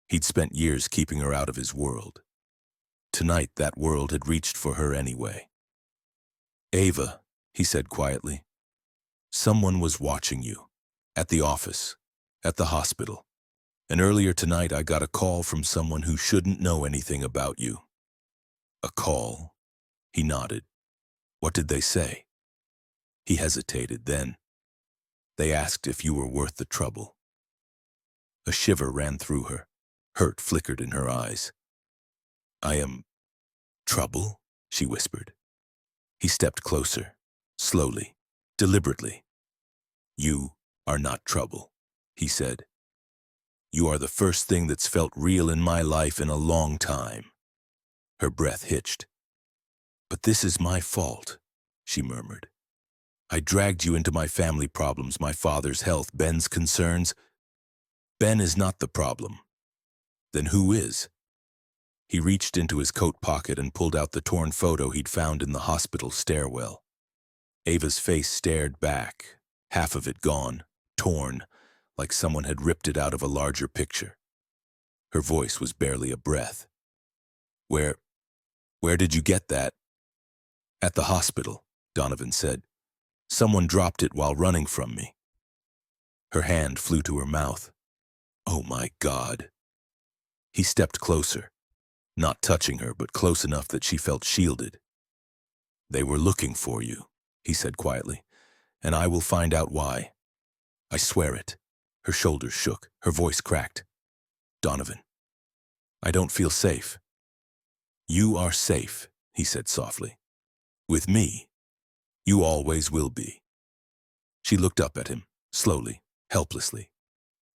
He'd spent years keeping her out of his world. Tonight, that world had reached for her anyway. "Ava," he said quietly, "someone was watching you. At the office, at the hospital. And earlier tonight, I got a call from someone who shouldn't know anything about you." "A call?" He nodded. "What did they say?" He hesitated, then. "They asked if you were worth the trouble." A shiver ran through her. Hurt flickered in her eyes. "I am trouble?" she whispered. He stepped closer, slowly, deliberately. "You are not trouble," he said. "You are the first thing that's felt real in my life in a long time." Her breath hitched. "But this is my fault," she murmured. "I dragged you into my family problems, my father's health, Ben's concerns. Ben is not the problem. Then who is?" He reached into his coat pocket and pulled out the torn photo he'd found in the hospital stairwell. Ava's face stared back, half of it gone, torn, like someone had ripped it out of a larger picture. Her voice was barely a breath. Where did you get that?" "At the hospital," Donovan said. "Someone dropped it while running from me." Her hand flew to her mouth. "Oh my God." He stepped closer, not touching her, but close enough that she felt shielded. "They were looking for you," he said quietly, "and I will find out why. I swear it." Her shoulders shook, her voice cracked. "Donovan, I don't feel safe." "You are safe," he said softly. "With me. You always will be." She looked up at him, slowly, helplessly.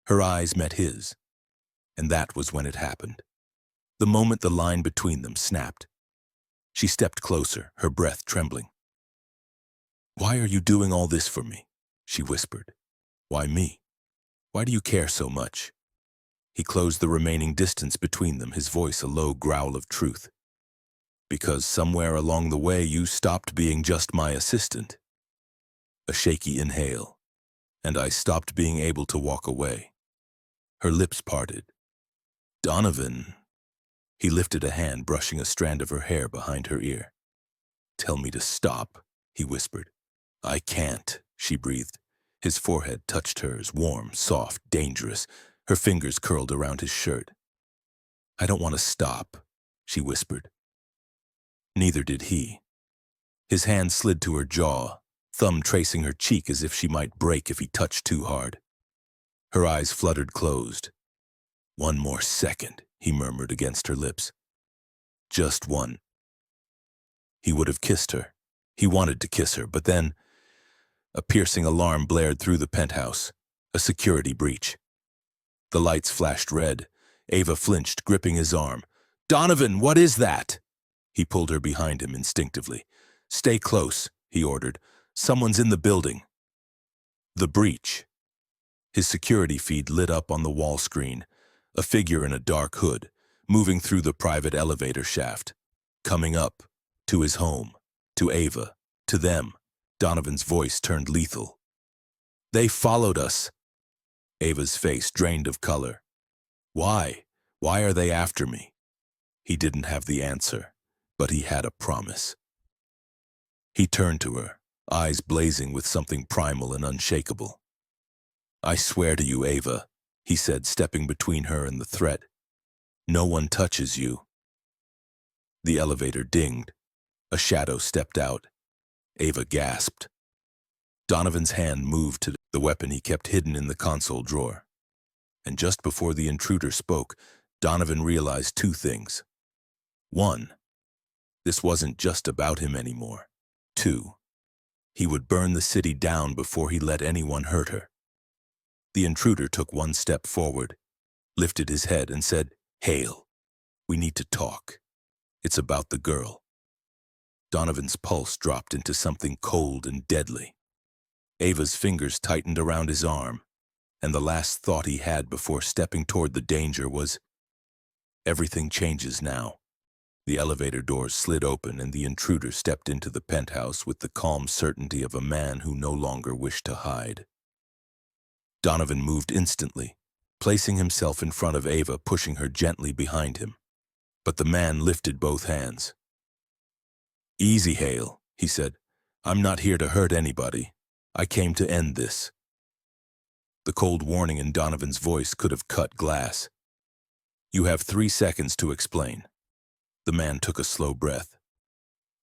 Her eyes met his, and that was when it happened. The moment the line between them snapped. She stepped closer, her breath trembling. "Why are you doing all this for me?" she whispered. "Why me? Why do you care so much?" He closed the remaining distance between them, his voice a low growl of truth. "Because somewhere along the way you stopped being just my assistant." A shaky inhale, and I stopped being able to walk away. Her lips parted. "Donovan." He lifted a hand, brushing a strand of her hair behind her ear. "Tell me to stop," he whispered. "I can't," she breathed. His forehead touched hers, warm, soft, dangerous. Her fingers curled around his shirt. "I don't want to stop," she whispered. Neither did he. His hand slid to her jaw, thumb tracing her cheek as if she might break if he touched too hard. Her eyes fluttered closed. "One more second," he murmured against her lips. "Just one." He would have kissed her. He wanted to kiss her, but then a piercing alarm blared through the penthouse. A security breach. The lights flashed red. Ava flinched, gripping his arm. "Donovan, what is that?" He pulled her behind him instinctively. "Stay close," he ordered. "Someone's in the building." The breach. His security feed lit up on the wall screen. A figure in a dark hood, moving through the private elevator shaft. Coming up. To his home. To Ava. To them. Donovan's voice turned lethal. "They followed us." Ava's face drained of color. "Why? Why are they after me?" He didn't have the answer, but he had a promise. He turned to her, eyes blazing with something primal and unshakable. "I swear to you, Ava," he said, stepping between her and the threat. "No one touches you." The elevator dinged. A shadow stepped out. Ava gasped. Donovan's hand moved to the weapon he kept hidden in the console drawer. And just before the intruder spoke, Donovan realized two things. One, This wasn't just about him anymore. 2. He would burn the city down before he let anyone hurt her. The intruder took one step forward, lifted his head and said, "Hale, we need to talk. It's about the girl." Donovan's pulse dropped into something cold and deadly. Ava's fingers tightened around his arm, and the last thought he had before stepping toward the danger was, everything changes now. The elevator doors slid open and the intruder stepped into the penthouse with the calm certainty of a man who no longer wished to hide. Donovan moved instantly, placing himself in front of Ava, pushing her gently behind him. But the man lifted both hands. "Easy, Hale," he said. "I'm not here to hurt anybody. I came to end this." The cold warning in Donovan's voice could have cut glass. "You have 3 seconds to explain." The man took a slow breath.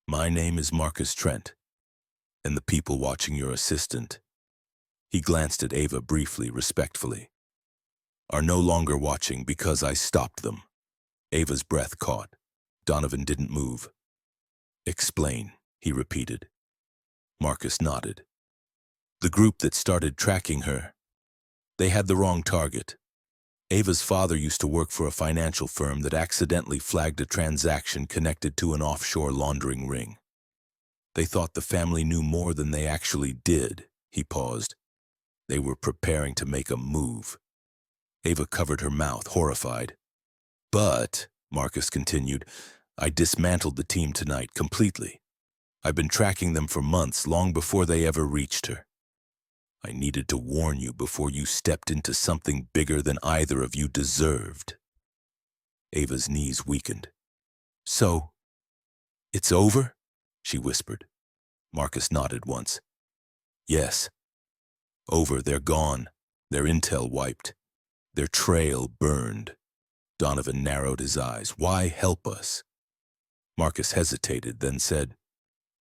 "My name is Marcus Trent, and the people watching your assistant," he glanced at Ava briefly, respectfully, "are no longer watching because I stopped them." Ava's breath caught. Donovan didn't move. "Explain," he repeated. Marcus nodded. "The group that started tracking her, they had the wrong target. Ava's father used to work for a financial firm that accidentally flagged a transaction connected to an offshore laundering ring. They thought the family knew more than they actually did." He paused. "They were preparing to make a move." Ava covered her mouth, horrified. "But," Marcus continued, "I dismantled the team tonight completely. I've been tracking them for months, long before they ever reached her. I needed to warn you before you stepped into something bigger than either of you deserved." Ava's knees weakened. "So, it's over?" she whispered. Marcus nodded once. "Yes. Over, they're gone. Their intel wiped. Their trail burned." Donovan narrowed his eyes. "Why help us?" Marcus hesitated, then said,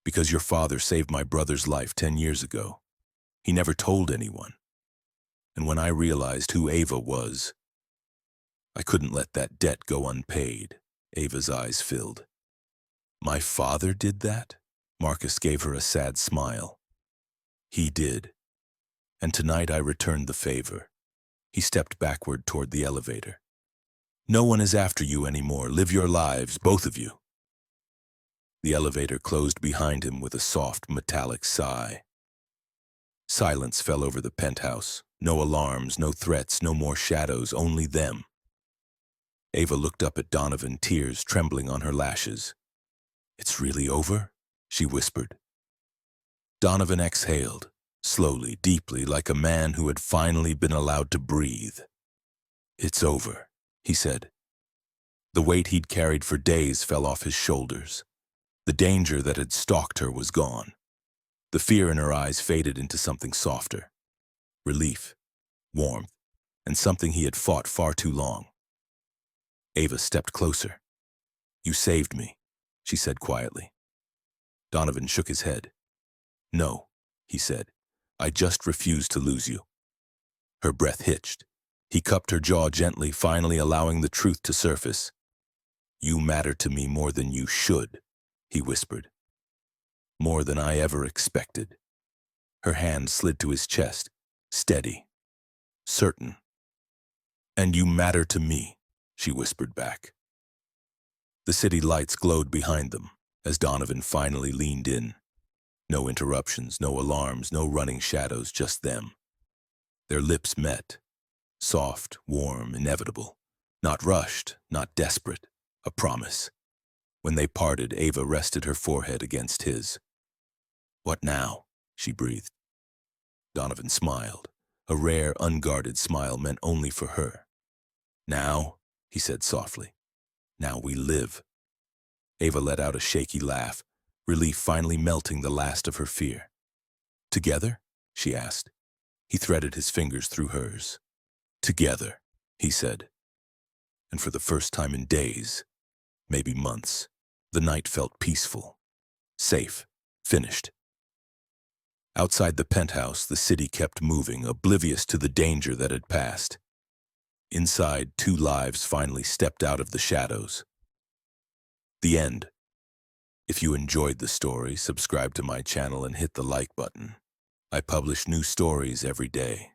"Because your father saved my brother's life 10 years ago. He never told anyone. And when I realized who Ava was, I couldn't let that debt go unpaid." Ava's eyes filled. "My father did that?" Marcus gave her a sad smile. "He did. And tonight I returned the favor." He stepped backward toward the elevator. "No one is after you anymore. Live your lives, both of you." The elevator closed behind him with a soft, metallic sigh. Silence fell over the penthouse. No alarms, no threats, no more shadows, only them. Ava looked up at Donovan, tears trembling on her lashes. "It's really over?" she whispered. Donovan exhaled, slowly, deeply, like a man who had finally been allowed to breathe. "It's over," he said. The weight he'd carried for days fell off his shoulders. The danger that had stalked her was gone. The fear in her eyes faded into something softer. Relief, warmth, and something he had fought far too long. Ava stepped closer. "You saved me," she said quietly. Donovan shook his head. "No," he said. "I just refuse to lose you." Her breath hitched. He cupped her jaw gently, finally allowing the truth to surface. "You matter to me more than you should," he whispered. "More than I ever expected." Her hand slid to his chest, steady, certain. "And you matter to me," she whispered back. The city lights glowed behind them as Donovan finally leaned in. No interruptions, no alarms, no running shadows, just them. Their lips met, soft, warm, inevitable. Not rushed, not desperate, a promise. When they parted, Ava rested her forehead against his. "What now?" she breathed. Donovan smiled, a rare, unguarded smile meant only for her. "Now," he said softly, "now we live." Ava let out a shaky laugh, relief finally melting the last of her fear. "Together?" she asked. He threaded his fingers through hers. "Together," he said. And for the first time in days, maybe months, the night felt peaceful, safe, finished. Outside the penthouse, the city kept moving, oblivious to the danger that had passed. Inside, 2 lives finally stepped out of the shadows. The end. If you enjoyed the story, subscribe to my channel and hit the like button. I publish new stories every day.